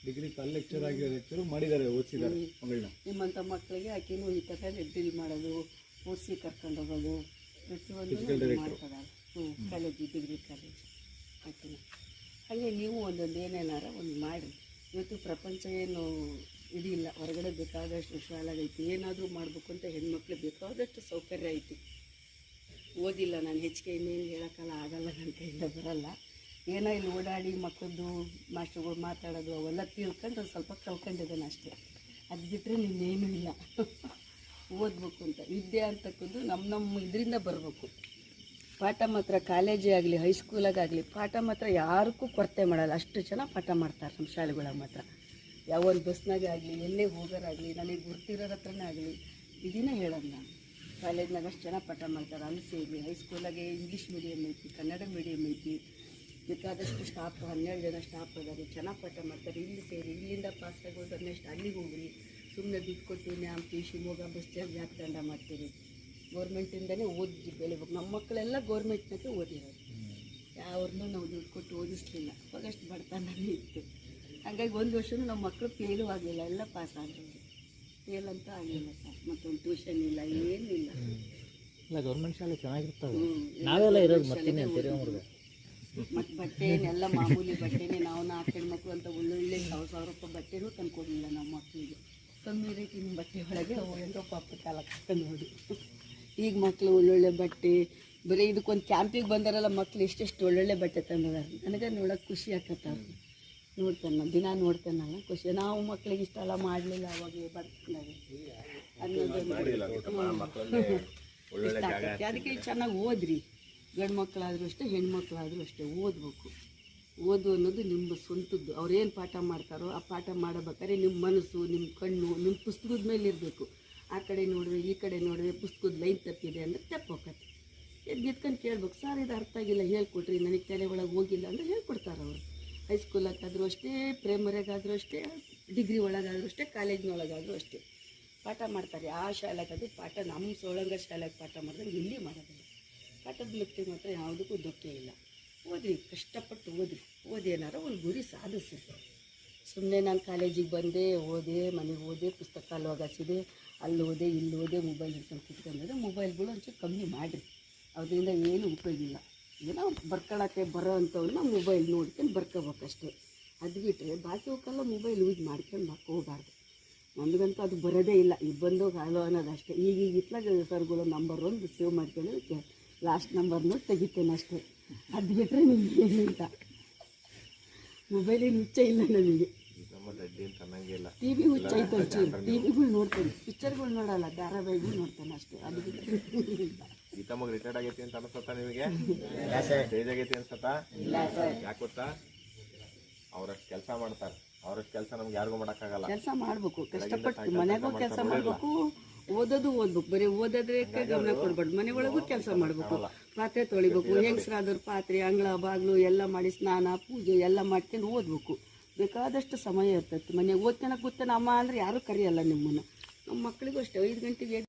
Speaker 3: ಡಿಗ್ರಿ ಕಾಲೇಜ್ ಲೆಕ್ಚರ್ ಆಗಿ ಲೆಕ್ಚರ್ ಮಾಡಿದ್ದಾರೆ, ಓದಿಸಿದ್ದಾರೆ ಮಗಳನ್ನ.
Speaker 8: ನಿಮ್ಮಂಥ ಮಕ್ಕಳಿಗೆ ಆಕೆನೂ ಈ ಥರ ಡ್ರಿಲ್ ಮಾಡೋದು, ಓದಿಸಿ ಕರ್ಕೊಂಡು ಹೋಗೋದು, ಪ್ರತಿಯೊಂದು ಮಾಡ್ತಾಳೆ. ಕಾಲೇಜು, ಡಿಗ್ರಿ ಕಾಲೇಜ್ ಆಕೆನ. ಹಾಗೆ ನೀವು ಒಂದೊಂದು ಏನೇನಾರ ಒಂದು ಮಾಡಿರಿ. ಇವತ್ತು ಪ್ರಪಂಚ ಏನು ಇದಿಲ್ಲ, ಹೊರಗಡೆ ಬೇಕಾದಷ್ಟು ಶಾಲೆಗೈತಿ. ಏನಾದರೂ ಮಾಡಬೇಕು ಅಂತ ಹೆಣ್ಮಕ್ಳು ಬೇಕಾದಷ್ಟು ಸೌಕರ್ಯ ಐತಿ. ಓದಿಲ್ಲ ನಾನು ಹೆಚ್ಚಿಗೆ ಇನ್ನೇನು ಹೇಳೋಕ್ಕಲ್ಲ, ಆಗಲ್ಲ, ನನ್ನ ಕೈಯಿಂದ ಬರಲ್ಲ. ಏನೋ ಇಲ್ಲಿ ಓಡಾಡಿ ಮಕ್ಕಳದ್ದು ಮಾಸ್ಟರ್ಗಳು ಮಾತಾಡೋದು ಅವೆಲ್ಲ ತಿಳ್ಕೊಂಡು ಒಂದು ಸ್ವಲ್ಪ ಕಲ್ಕೊಂಡಿದ್ದಾನೆ ಅಷ್ಟೇ. ಅದು ಬಿಟ್ಟರೆ ನಿನ್ನೇನೂ ಇಲ್ಲ. ಓದಬೇಕು ಅಂತ ವಿದ್ಯೆ ಅಂತಕ್ಕದ್ದು ನಮ್ಮ ಇದರಿಂದ ಬರಬೇಕು. ಪಾಠ ಮಾತ್ರ ಕಾಲೇಜೇ ಆಗಲಿ, ಹೈಸ್ಕೂಲಾಗಲಿ ಪಾಠ ಮಾತ್ರ ಯಾರಿಗೂ ಕೊರತೆ ಮಾಡಲ್ಲ. ಅಷ್ಟು ಚೆನ್ನಾಗಿ ಪಾಠ ಮಾಡ್ತಾರೆ ನಮ್ಮ ಶಾಲೆಗಳಾಗ ಮಾತ್ರ. ಯಾವೊಂದು ಬಸ್ನಾಗೆ ಆಗಲಿ, ಎಲ್ಲೇ ಹೋಗೋರಾಗಲಿ, ನನಗೆ ಗುರ್ತಿರೋರ ಹತ್ರನೇ ಆಗಲಿ ಇದನ್ನೇ ಹೇಳೋದು ನಾನು. ಕಾಲೇಜ್ನಾಗ ಅಷ್ಟು ಚೆನ್ನಾಗಿ ಪಾಠ ಮಾಡ್ತಾರೆ. ಅಲ್ಲಿ ಸೇರಿ ಹೈಸ್ಕೂಲಾಗೆ ಇಂಗ್ಲೀಷ್ ಮೀಡಿಯಮ್ ಐತಿ, ಕನ್ನಡ ಮೀಡಿಯಮ್ ಐತಿ, ಬೇಕಾದಷ್ಟು ಸ್ಟಾಫ್ 12 ಜನ ಸ್ಟಾಫ್ ಅದಾರೆ, ಚೆನ್ನಾಗಿ ಪಾಠ ಮಾಡ್ತಾರೆ. ಇಲ್ಲಿ ಸೇರಿ ಇಲ್ಲಿಂದ ಪಾಸ್ ಆಗೋದು ನೆಕ್ಸ್ಟ್ ಅಲ್ಲಿಗೆ ಹೋಗ್ರಿ. ಸುಮ್ಮನೆ ದುಡ್ಡು ಕೊಟ್ಟು ನ್ಯಾಮ್ತಿ, ಶಿವಮೊಗ್ಗ ಬಸ್ ಚಾರ್ಜ್ ಯಾಕೆ ದಂಡ ಮಾಡ್ತೀರಿ? ಗೌರ್ಮೆಂಟಿಂದನೇ ಓದಿ ಬೆಳಿಬೇಕು. ನಮ್ಮ ಮಕ್ಕಳೆಲ್ಲ ಗೌರ್ಮೆಂಟ್ನಾಗೆ ಓದಿರೋದು, ಯಾವ್ರನ್ನೂ ನಾವು ದುಡ್ಡು ಕೊಟ್ಟು ಓದಿಸ್ಲಿಲ್ಲ. ಅವಾಗಷ್ಟು ಬಡತನನೇ ಇತ್ತು. ಹಾಗಾಗಿ ಒಂದು ವರ್ಷವೂ ನಮ್ಮ ಮಕ್ಕಳು ಫೇಲೂ ಆಗಲಿಲ್ಲ, ಎಲ್ಲ ಪಾಸ್ ಆದರು. ಫೇಲ್ ಅಂತ ಆಗಲಿಲ್ಲ ಸರ್. ಮತ್ತೊಂದು ಟ್ಯೂಷನ್ ಇಲ್ಲ, ಏನೂ ಇಲ್ಲ.
Speaker 1: ಇಲ್ಲ, ಗೌರ್ಮೆಂಟ್ ಶಾಲೆ ಚೆನ್ನಾಗಿರ್ತವೆ. ನಾವೆಲ್ಲ ಇರೋದು ಮತ್ತೇನೆ ಅಂತೀರಿ ಅವ್ರಿಗೆ.
Speaker 8: ಮತ್ತು ಬಟ್ಟೆನೆಲ್ಲ ಮಾಮೂಲಿ ಬಟ್ಟೆನೇ. ನಾವು 4 ಹೆಣ್ಮಕ್ಳು ಅಂತ ಒಳ್ಳೊಳ್ಳೆ 1,000 ರೂಪಾಯಿ ಬಟ್ಟೆನೂ ತಂದ್ಕೊಡ್ಲಿಲ್ಲ ನಮ್ಮ ಮಕ್ಕಳಿಗೆ. ಕಮ್ಮಿ ರೇಟಿನ ಬಟ್ಟೆ ಒಳಗೆ ಅವು ಏನೋ ಪಾಪ ಕಾಲ ಕಟ್ಕೊಂಡು ನೋಡಿ. ಈಗ ಮಕ್ಕಳು ಒಳ್ಳೊಳ್ಳೆ ಬಟ್ಟೆ, ಬರೀ ಇದಕ್ಕೊಂದು ಕ್ಯಾಂಪಿಗೆ ಬಂದಾರಲ್ಲ ಮಕ್ಕಳು ಎಷ್ಟೆಷ್ಟು ಒಳ್ಳೊಳ್ಳೆ ಬಟ್ಟೆ ತಂದಿದ್ದಾರೆ. ನನಗೆ ನೋಡೋಕೆ ಖುಷಿ ಆಗ್ತದೆ. ನೋಡ್ತಾನೆ, ದಿನ ನೋಡ್ತಾನಲ್ಲ, ಖುಷಿ. ನಾವು ಮಕ್ಕಳಿಗೆ ಇಷ್ಟೆಲ್ಲ ಮಾಡಲಿಲ್ಲ ಅವಾಗ ಬರ್ತನಾಗೆ.
Speaker 7: ಒಳ್ಳೊಳ್ಳೆ ಜಾಗ
Speaker 8: ಅದಕ್ಕೆ ಚೆನ್ನಾಗಿ ಓದ್ರಿ. ಗಂಡು ಮಕ್ಕಳಾದರೂ ಅಷ್ಟೇ, ಹೆಣ್ಮಕ್ಳಾದರೂ ಅಷ್ಟೇ ಓದಬೇಕು. ಓದು ಅನ್ನೋದು ನಿಮ್ಮ ಸ್ವಂತದ್ದು. ಅವ್ರೇನು ಪಾಠ ಮಾಡ್ತಾರೋ ಆ ಪಾಠ ಮಾಡಬೇಕಾದ್ರೆ ನಿಮ್ಮ ಮನಸ್ಸು, ನಿಮ್ಮ ಕಣ್ಣು, ನಿಮ್ಮ ಪುಸ್ತಕದ ಮೇಲೆ ಇರಬೇಕು. ಆ ಕಡೆ ನೋಡಿದ್ರೆ ಈ ಕಡೆ ನೋಡಿದ್ರೆ ಪುಸ್ತಕದ ಲೈನ್ ತಪ್ಪಿದೆ ಅಂದರೆ ತಪ್ಪೋಕತ್ತೆ. ಎದ್ಕೊಂಡು ಕೇಳ್ಬೇಕು, ಸರ್ ಇದು ಅರ್ಥ ಆಗಿಲ್ಲ ಹೇಳ್ಕೊಟ್ರಿ, ನನಗೆ ತಲೆ ಒಳಗೆ ಹೋಗಿಲ್ಲ ಅಂದರೆ ಹೇಳ್ಕೊಡ್ತಾರೆ ಅವರು. ಹೈಸ್ಕೂಲಾಗಾದರೂ ಅಷ್ಟೇ, ಪ್ರೈಮರಿಗಾದರೂ ಅಷ್ಟೇ, ಡಿಗ್ರಿ ಒಳಗಾದರೂ ಅಷ್ಟೇ, ಕಾಲೇಜಿನೊಳಗಾದರೂ ಅಷ್ಟೇ ಪಾಠ ಮಾಡ್ತಾರೆ. ಆ ಶಾಲೆಗಾದರೂ ಪಾಠ ನಮ್ಮ ಸೋಳಂಗ ಶಾಲೆಗೆ ಪಾಠ ಮಾಡಿದ್ರೆ ಇಲ್ಲಿ ಮಾಡೋದಿಲ್ಲ. ಪಾಠದ ಮುಕ್ತಿ ಮಾತ್ರ ಯಾವುದಕ್ಕೂ ಧಕ್ಕೆ ಇಲ್ಲ. ಓದ್ರಿ, ಕಷ್ಟಪಟ್ಟು ಓದ್ರಿ. ಓದಿ ಏನಾರು ಒಂದು ಗುರಿ ಸಾಧಿಸಿ. ಸುಮ್ಮನೆ ನಾನು ಕಾಲೇಜಿಗೆ ಬಂದೆ, ಓದೆ, ಮನೆಗೆ ಓದೆ, ಪುಸ್ತಕ ಅಲ್ಲಿ ಹೋಗಾಸಿದೆ, ಅಲ್ಲಿ ಓದೆ, ಇಲ್ಲಿ ಓದೆ, ಮೊಬೈಲ್ ಹಿಡ್ಕೊಂಡು ಕುತ್ಕೊಂಡ್ರೆ ಮೊಬೈಲ್ಗಳು ಒಂಚೂರು ಕಮ್ಮಿ ಮಾಡಿರಿ. ಅದರಿಂದ ಏನು ಉಪಯೋಗ ಇಲ್ಲ. ಏನೋ ಬರ್ಕೊಳಕ್ಕೆ ಬರೋ ಅಂಥವನ್ನ ಮೊಬೈಲ್ ನೋಡ್ಕೊಂಡು ಬರ್ಕೋಬೇಕಷ್ಟೇ. ಅದು ಬಿಟ್ಟರೆ ಬಾಕಿಯವಕ್ಕೆಲ್ಲ ಮೊಬೈಲ್ ಯೂಸ್ ಮಾಡ್ಕೊಂಡು ಹೋಗಬಾರ್ದು. ನಮಗಂತೂ ಅದು ಬರೋದೇ ಇಲ್ಲ. ಈಗ ಬಂದೋಗ ಹಲೋ ಅನ್ನೋದು ಅಷ್ಟೇ. ಈಗ ಇತ್ಲಾಗ ಸರ್ಗಳು ನಂಬರ್ 1 ಸೇವ್ ಮಾಡ್ಕೊಂಡು ಲಾಸ್ಟ್ ನಂಬರ್ನ ತೆಗಿತೇನೆ ಅಷ್ಟೇ. ಅದು ಬಿಟ್ಟರೆ ನಿಮ್ಗೆ ಏನಿಲ್ಲ. ಮೊಬೈಲಿನ ಹುಚ್ಚ ಇಲ್ಲ ನಮಗೆ. ಟಿ ವಿ ಹುಚ್ಚ ಐತೆ ಒಂಚೂರು. ಟಿ ವಿಗಳು ನೋಡ್ತೇನೆ, ಪಿಕ್ಚರ್ಗಳು ನೋಡಲ್ಲ, ಧಾರಾವಾಹಿಗಳು ನೋಡ್ತೇನೆ ಅಷ್ಟೇ. ಅದು ಬಿಟ್ಟರೆ
Speaker 7: ಗೀತಮ್ಮಗೆ ರಿಟೈರ್ಡ್ ಆಗೈತಿ ಅಂತ ಅನಿಸ್ತತ್ತ ನಿಮಗೆ? ಸ್ಟೇಜ್ ಆಗೈತಿ ಅನ್ಸತ್ತಾ? ಯಾಕೆ ಗೊತ್ತಾ? ಅವ್ರಷ್ಟು ಕೆಲಸ ಮಾಡ್ತಾರೆ. ಅವ್ರಷ್ಟು ಕೆಲಸ ನಮ್ಗೆ ಯಾರಿಗೂ ಮಾಡೋಕ್ಕಾಗಲ್ಲ.
Speaker 8: ಕೆಲಸ ಮಾಡಬೇಕು, ಕಷ್ಟಪಟ್ಟು ಮನೆಗೂ ಕೆಲಸ ಮಾಡಬೇಕು, ಓದೋದು ಓದ್ಬೇಕು. ಬರೀ ಓದೋದ್ರೆ ಗಮನ ಕೊಡ್ಬಾರ್ದು. ಮನೆ ಒಳಗೂ ಕೆಲಸ ಮಾಡಬೇಕು. ಪಾತ್ರೆ ತೊಳಿಬೇಕು, ಹೆಂಗಸ್ರಾದವ್ರು ಪಾತ್ರೆ, ಅಂಗಳ ಬಾಗಿಲು ಎಲ್ಲ ಮಾಡಿ ಸ್ನಾನ ಪೂಜೆ ಎಲ್ಲ ಮಾಡ್ಕೊಂಡು ಓದಬೇಕು. ಬೇಕಾದಷ್ಟು ಸಮಯ ಇರ್ತೈತಿ. ಮನೆಗೆ ಓದ್ಕೊಳಕ್ಕೆ ಕೂತಾನೆ ಅಮ್ಮ ಅಂದರೆ ಯಾರೂ ಕರೆಯಲ್ಲ ನಿಮ್ಮನ್ನು. ನಮ್ಮ ಮಕ್ಕಳಿಗೂ ಅಷ್ಟೇ 5 ಗಂಟೆಗೆ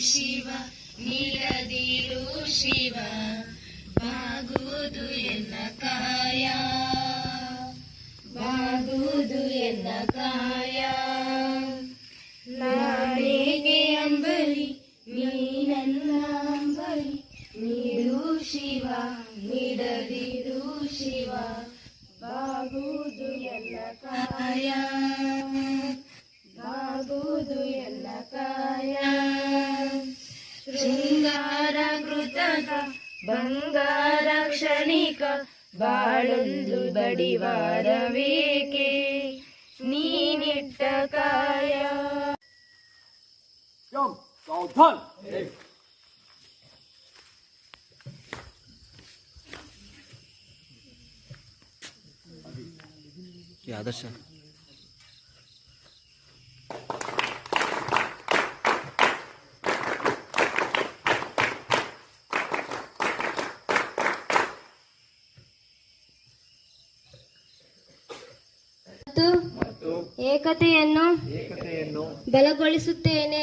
Speaker 2: ಶಿವ ನೀಡದಿರು ಶಿವ ಬಾಗುವುದು ಎನ್ನ ಕಾಯ, ಬಾಗುವುದು ಎನ್ನ ಕಾಯ. ನಾನೇಗೆ ಅಂಬಲಿ ನೀನನ್ನ ಅಂಬಲಿ, ನೀಡು ಶಿವ ನೀಡದಿರು ಶಿವ ಬಾಗುವುದು ಎನ್ನ ಕಾಯ, ಬಾಗುವುದು ಎನ್ನ ಕಾಯ. ಶೃಂಗಾರ ಕೃತಕ ಬಂಗಾರ ಕ್ಷಣಿಕ ಬಾಳೊಂದು ಬಡಿವಾರವೇಕೆ ನೀನಿಟ್ಟ ಕಾಯ.
Speaker 1: ಆದರ್ಶ
Speaker 2: ಮತ್ತು ಏಕತೆಯನ್ನು ಬಲಗೊಳಿಸುತ್ತೇನೆ.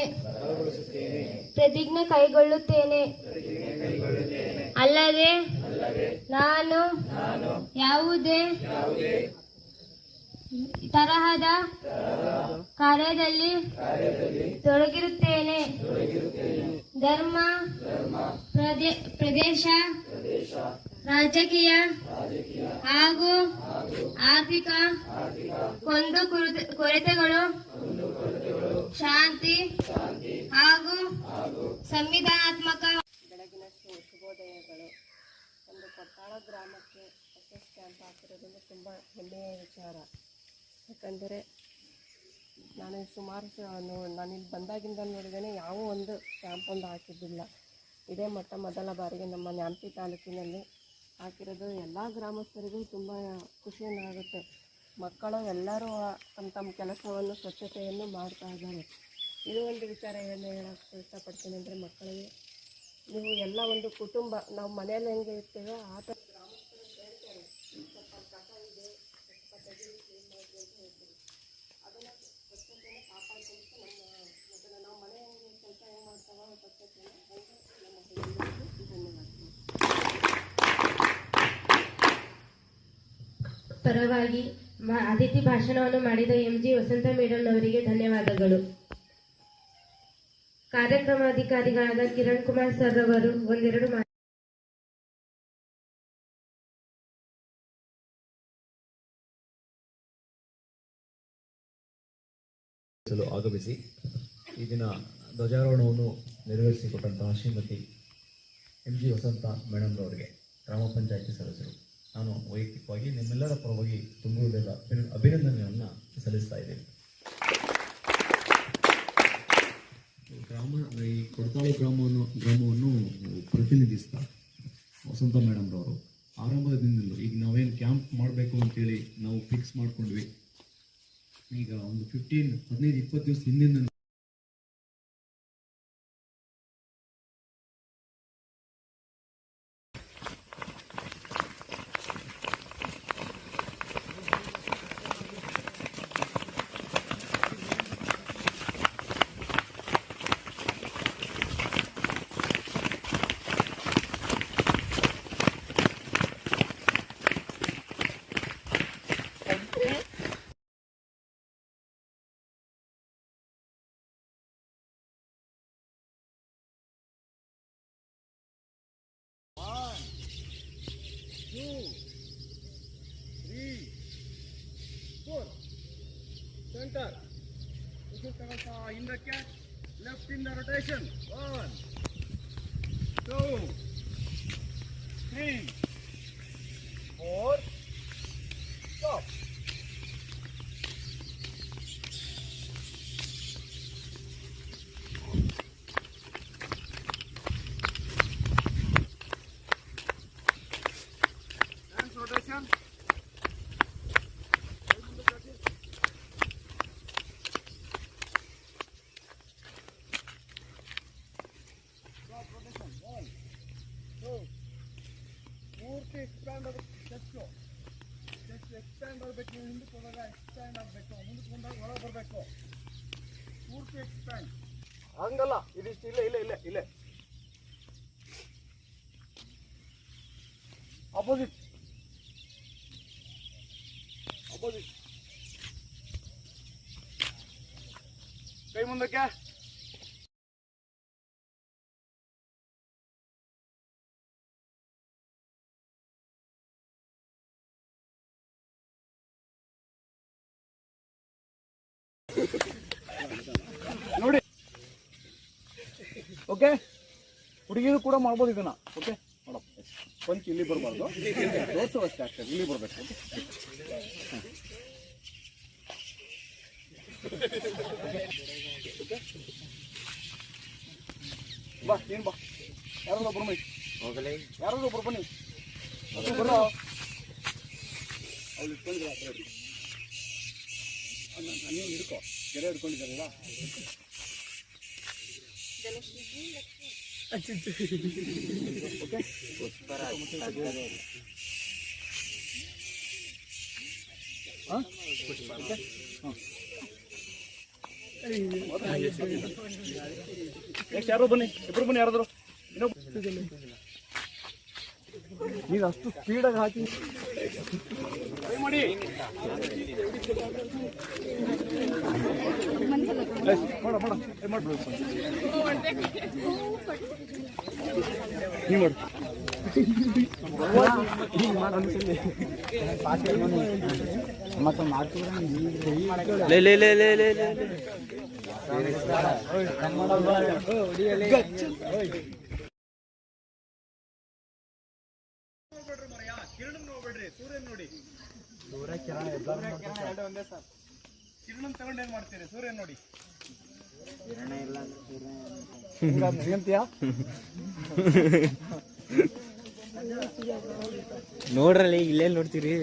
Speaker 2: ಪ್ರತಿಜ್ಞೆ ಕೈಗೊಳ್ಳುತ್ತೇನೆ. ಅಲ್ಲದೆ ನಾನು ಯಾವುದೇ ತರಹದ ಕಾರ್ಯದಲ್ಲಿ ತೊಡಗಿರುತ್ತೇನೆ. ಧರ್ಮ, ಪ್ರದೇಶ, ರಾಜಕೀಯ ಹಾಗೂ ಆರ್ಥಿಕ ಕೊರತೆಗಳು, ಶಾಂತಿ ಹಾಗೂ ಸಂವಿಧಾನಾತ್ಮಕ
Speaker 8: ಬೆಳಗಿನ ಶುಭೋದಯಗಳು. ಒಂದು ಕೊಟ್ಟಾಳ ಗ್ರಾಮಕ್ಕೆ SS ಕ್ಯಾಂಪ್ ಹಾಕಿರೋದ್ರಿಂದ ತುಂಬ ಹೆಮ್ಮೆಯ ವಿಚಾರ. ಯಾಕಂದರೆ ನಾನು ಸುಮಾರು ನಾನಿಲ್ಲಿ ಬಂದಾಗಿಂದ ನೋಡಿದ್ದೇನೆ, ಯಾವ ಒಂದು ಕ್ಯಾಂಪ್ ಒಂದು ಹಾಕಿದ್ದಿಲ್ಲ. ಇದೇ ಮೊದಲ ಬಾರಿಗೆ ನಮ್ಮ ನ್ಯಾಮತಿ ತಾಲೂಕಿನಲ್ಲಿ ಹಾಕಿರೋದು. ಎಲ್ಲ ಗ್ರಾಮಸ್ಥರಿಗೂ ತುಂಬ ಖುಷಿಯನ್ನಾಗುತ್ತೆ. ಮಕ್ಕಳು ಎಲ್ಲರೂ ತಮ್ಮ ಕೆಲಸವನ್ನು, ಸ್ವಚ್ಛತೆಯನ್ನು ಮಾಡ್ತಾ ಇದ್ದಾರೆ. ಇದು ಒಂದು ವಿಚಾರ ಏನು ಹೇಳೋಕ್ಕೆ ಇಷ್ಟಪಡ್ತೀನಿ ಅಂದರೆ, ಮಕ್ಕಳಿಗೆ ನೀವು ಎಲ್ಲ ಒಂದು ಕುಟುಂಬ, ನಾವು ಮನೆಯಲ್ಲಿ ಹೆಂಗೆ ಇರ್ತೀವೋ ಆ ಥರ ಗ್ರಾಮಸ್ಥರು ಹೇಳ್ತಾರೆ, ಸ್ವಲ್ಪ ಕಸ ಇದೆ, ಸ್ವಲ್ಪ ತೆಗೆದು ಕ್ಲೀನ್ ಮಾಡಿ ಅಂತ ಹೇಳ್ತೀವಿ. ಅದನ್ನು ಸ್ವಚ್ಛತೆಯನ್ನು ಕಾಪಾಡ್ಕೊಂಡು ಮೊದಲು ನಾವು ಮನೆ ಹೆಂಗೆ ಕೆಲಸ ಹೆಂಗೆ ಮಾಡ್ತಾವೋ ಸ್ವಚ್ಛತೆಯನ್ನು ಹಂಗೆ ನಮ್ಮ ಹಿರಿಯರಿಗೆ ಧನ್ಯವಾದಗಳು.
Speaker 2: ಪರವಾಗಿ ಅತಿಥಿ ಭಾಷಣವನ್ನು ಮಾಡಿದ MG ವಸಂತ ಮೇಡಮ್ ಅವರಿಗೆ ಧನ್ಯವಾದಗಳು. ಕಾರ್ಯಕ್ರಮಾಧಿಕಾರಿಗಳಾದ ಕಿರಣ್ ಕುಮಾರ್ ಸರ್ ಅವರು ಒಂದೆರಡು
Speaker 9: ಆಗಮಿಸಿ ಈ ದಿನ ಧ್ವಜಾರೋಹಣವನ್ನು ನೆರವೇರಿಸಿಕೊಟ್ಟಂತಹ ಶ್ರೀಮತಿ MG ವಸಂತ ಮೇಡಮ್ ಅವರಿಗೆ ಗ್ರಾಮ ಪಂಚಾಯತಿ ಸದಸ್ಯರು ನಾನು ವೈಯಕ್ತಿಕವಾಗಿ ನಿಮ್ಮೆಲ್ಲರ ಪರವಾಗಿ ತುಂಬುವುದೆಲ್ಲ ಅಭಿನಂದನೆಯನ್ನು ಸಲ್ಲಿಸ್ತಾ ಇದ್ದೇನೆ. ಈ ಕೊಡತಾಳು ಗ್ರಾಮವನ್ನು ಪ್ರತಿನಿಧಿಸ್ತಾ ವಸಂತ ಮೇಡಮ್ ರವರು ಆರಂಭದಿಂದಲೂ ಈಗ ನಾವೇನು ಕ್ಯಾಂಪ್ ಮಾಡಬೇಕು ಅಂತೇಳಿ ನಾವು ಫಿಕ್ಸ್ ಮಾಡ್ಕೊಂಡ್ವಿ. ಈಗ ಒಂದು 15-20 ದಿವಸ ಹಿಂದಿನ
Speaker 3: Center. In the catch, left in the rotation. 1, 2, 3, 4. Stop. Hands rotation. ಪೂರ್ತಿ ಎಕ್ಸ್ಪ್ಯಾಂಡ್ ಆಗಬೇಕು. ಚೆಸ್ಟ್ ಎಕ್ಸ್ಪ್ಯಾಂಡ್ ಆಗಬೇಕು. ನೀವು ಹಿಂದಕ್ಕೆ ಹೋದಾಗ ಎಕ್ಸ್ಪ್ಯಾಂಡ್ ಆಗಬೇಕು, ಮುಂದಕ್ಕೆ ಬಂದಾಗ ಒಳಗೆ ಬರಬೇಕು. ಪೂರ್ತಿ ಎಕ್ಸ್ಪ್ಯಾಂಡ್ ಹಂಗಲ್ಲ, ಇದಿಷ್ಟು ಇಲ್ಲೇ ಅಪೋಸಿಟ್ ಕೈ ಮುಂದಕ್ಕೆ. ನೋಡಿ, ಓಕೆ. ಹುಡುಗಿರು ಕೂಡ ಮಾಡ್ಬೋದು ಇದನ್ನ. ಓಕೆ, ನೋಡಪ್ಪ, ಪಂಚ್ ಇಲ್ಲಿ ಬರಬಾರ್ದು, ತೋರಿಸೋ ಅಷ್ಟೇ ಆಗ್ತದೆ, ಇಲ್ಲಿ ಬರಬೇಕು. ಬಾ, ನೀನು ಬಾ, ಯಾರಾದ್ರೂ ಒಬ್ರು ಬನ್ನಿ, ಯಾರಾದ್ರೂ ಒಬ್ರು ಬನ್ನಿ. ಬರೋ ಅವ್ಳು ಇಟ್ಕೊಂಡಿಲ್ಲ, ನೀವು ಹಿಡ್ಕೊ, ಕೆರೆ ಹಿಡ್ಕೊಂಡಿದ್ದಾರಲ್ಲ. ಓಕೆ, ಹಾಂ, ನೆಕ್ಸ್ಟ್ ಯಾರೋ ಬನ್ನಿ, ಇಬ್ರು ಬನ್ನಿ ಯಾರಾದ್ರು. ನೀನು ಅಷ್ಟು ಸ್ಪೀಡಾಗಿ ಹಾಕಿ ಮಾಡಿ. ಮಾಡ್ಬಿಡು ನೀ ಮಾಡು. ಕಿರಣ್ ನೋಡ್ಬೇಡ್ರಿ, ಸೂರ್ಯನ್ ನೋಡಿ. ಕಿರಣ್ ತಗೊಂಡು ಏನ್ ಮಾಡ್ತೀರಿ? ಸೂರ್ಯನ್ ನೋಡಿ.
Speaker 1: ನೋಡ್ರಲ್ಲಿ ಇಲ್ಲೇ ನೋಡ್ತೀರಿ.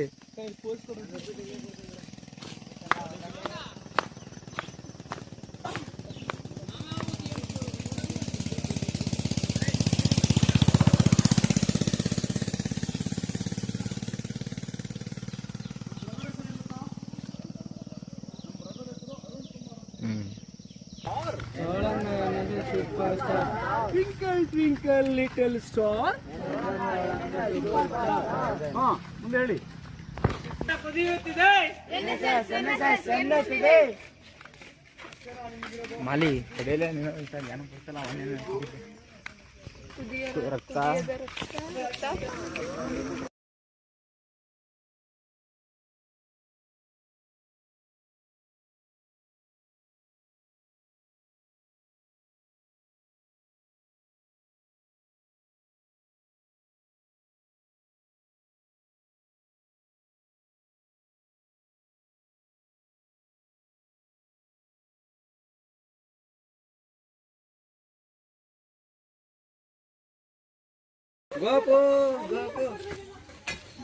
Speaker 3: Twinkle twinkle little star. ಮುಂದೆ ಹೇಳಿ.
Speaker 1: ಮಾಲಿ ಕಡೆಯಲ್ಲೇ ಜ್ಞಾನ ಕೊಡ್ತಲ್ಲ ರಕ್ತ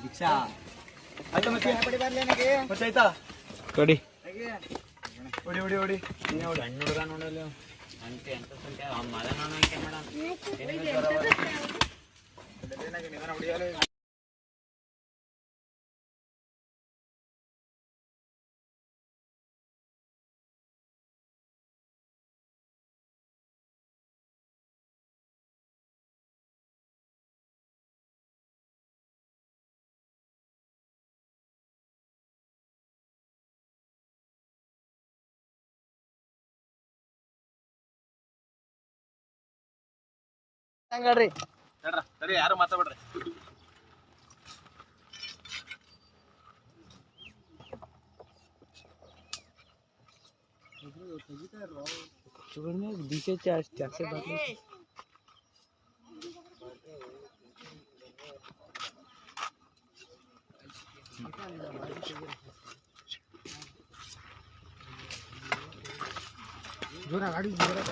Speaker 3: ದೀಕ್ಷಾ ಆಯ್ತಾ? ಮತ್ತೆ ಆಯ್ತಾ?
Speaker 1: ಕೊಡಿ
Speaker 3: ಹೊಡಿ ಹೊಡಿ ಹೊಡಿ.
Speaker 1: ಸಣ್ಣ ಹುಡುಗ ನೋಡಲ್ಲ ಅಂತೆ ಎಂತ ಸಂಖ್ಯೆ ಮದ ಮೇಡಮ್.
Speaker 3: ಹಂಗಾಡ್ರಿ ಸರಿ, ಯಾರು ಮಾತಾಡ್ಬೇಡ್ರಿ.
Speaker 1: दिशे 400 बाटली जोरा गाड़ी जोरा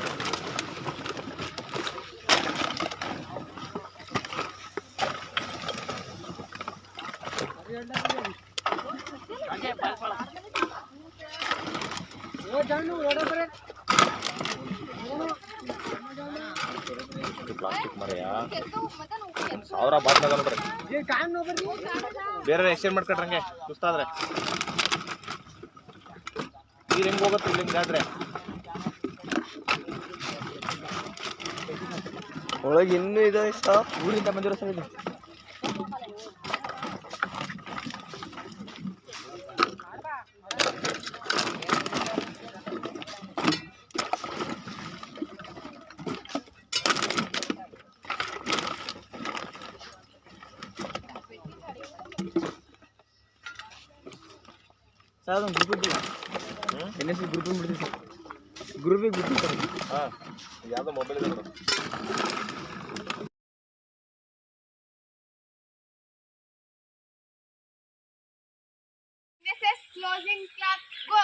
Speaker 7: ಪ್ಲಾಸ್ಟಿಕ್ ಮರೆಯ 1000 ಬಾಟ್ಲಾಗ ನೋಡ್ರಿ. ಬೇರೆ ಎಕ್ಸ್ಚೇಂಜ್ ಮಾಡ್ಕೊಟ್ರಂಗೆ ಸುಸ್ತಾದ್ರೆ ನೀರು ಹೆಂಗೆ ಹೋಗುತ್ತೆ ಇಲ್ಲಿ ಹಿಂಗಾದ್ರೆ
Speaker 1: ಒಳಗೆ ಇನ್ನೂ ಇದೆ. ಊರಿಂದ ಬಂದಿರೋ ಸರ್ ಇದು. ಸರ್ ಅದೊಂದು ಗ್ರೂಪ್ ಇದ್ದೀವಿ, NSC ಗ್ರೂಪ್ ಬಿಡ್ತೀವಿ ಸರ್. ಗ್ರೂಪಿಗೆ ಬಿಡ್ತೀವಿ ಸರ್.
Speaker 7: ಹಾಂ, ಯಾವುದೋ ಮೊಬೈಲ್ ಇದೆ ಮೇಡಮ್.
Speaker 10: Closing clap, go!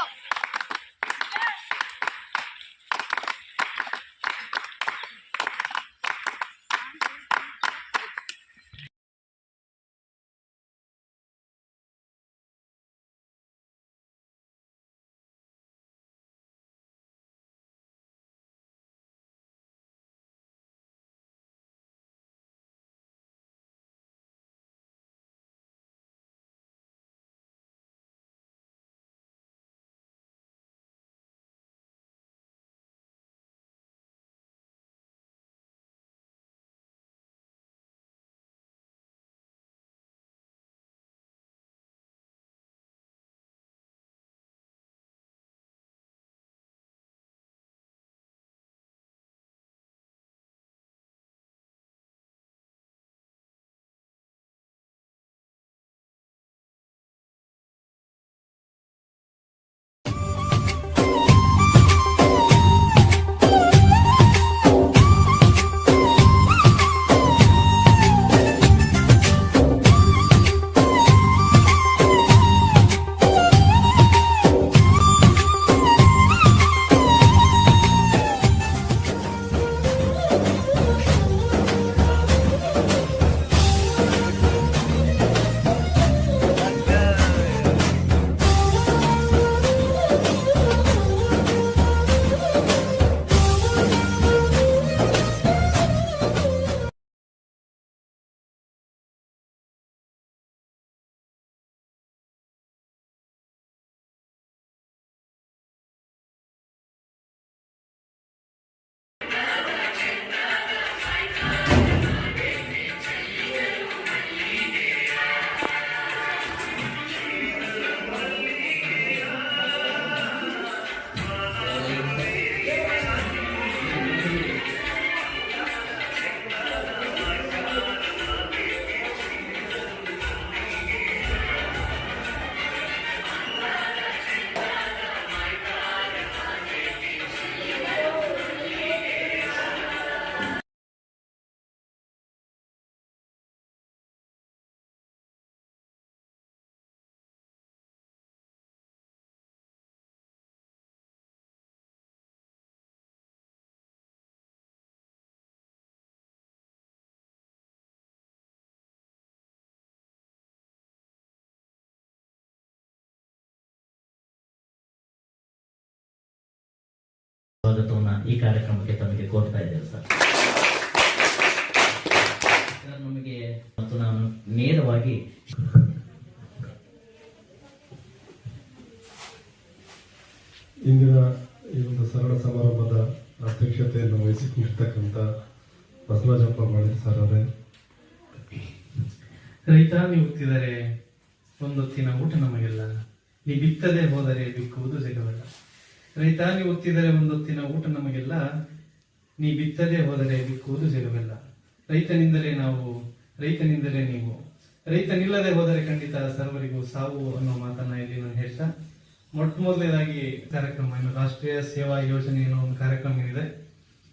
Speaker 11: ಸ್ವಾಗತವನ್ನು ಈ ಕಾರ್ಯಕ್ರಮಕ್ಕೆ ತಮಗೆ ಕೋರ್ತಾ ಇದ್ದೇವೆ ಸರ್. ನಮಗೆ ಮತ್ತು ನಾನು ನೇರವಾಗಿ
Speaker 12: ಇಂದಿನ ಈ ಒಂದು ಸರಳ ಸಮಾರಂಭದ ಅಧ್ಯಕ್ಷತೆಯನ್ನು ವಹಿಸಿಕೊಂಡಿರ್ತಕ್ಕಂಥ ಬಸವರಾಜಪ್ಪ ಮಾಡಿ ಸರ್ ಅವರೇ,
Speaker 6: ರೈತ ನೀವು ಹುಟ್ಟಿದರೆ ಒಂದೊತ್ತಿನ ಊಟ ನಮಗೆಲ್ಲ, ನೀ ಬಿತ್ತದೇ ಹೋದರೆ ಬಿಕ್ಕುವುದು ಜಗವೆಲ್ಲ. ರೈತ ನೀವು ಹುಟ್ಟಿದರೆ ಒಂದೊತ್ತಿನ ಊಟ ನಮಗೆಲ್ಲ, ನೀ ಬಿತ್ತದೇ ಹೋದರೆ ಬಿಕ್ಕುವುದು ಜಗವೆಲ್ಲ. ರೈತನಿಂದಲೇ ನಾವು, ರೈತನಿಂದಲೇ ನೀವು, ರೈತನಿಲ್ಲದೆ ಹೋದರೆ ಖಂಡಿತ ಸರ್ವರಿಗೂ ಸಾವು ಅನ್ನೋ ಮಾತನ್ನ ಇಲ್ಲಿ ನಾನು ಹೇಳ್ತಾ, ಮೊಟ್ಟ ಮೊದಲನೇದಾಗಿ ಕಾರ್ಯಕ್ರಮ ಏನು ರಾಷ್ಟ್ರೀಯ ಸೇವಾ ಯೋಜನೆ ಅನ್ನೋ ಒಂದು ಕಾರ್ಯಕ್ರಮ ಏನಿದೆ,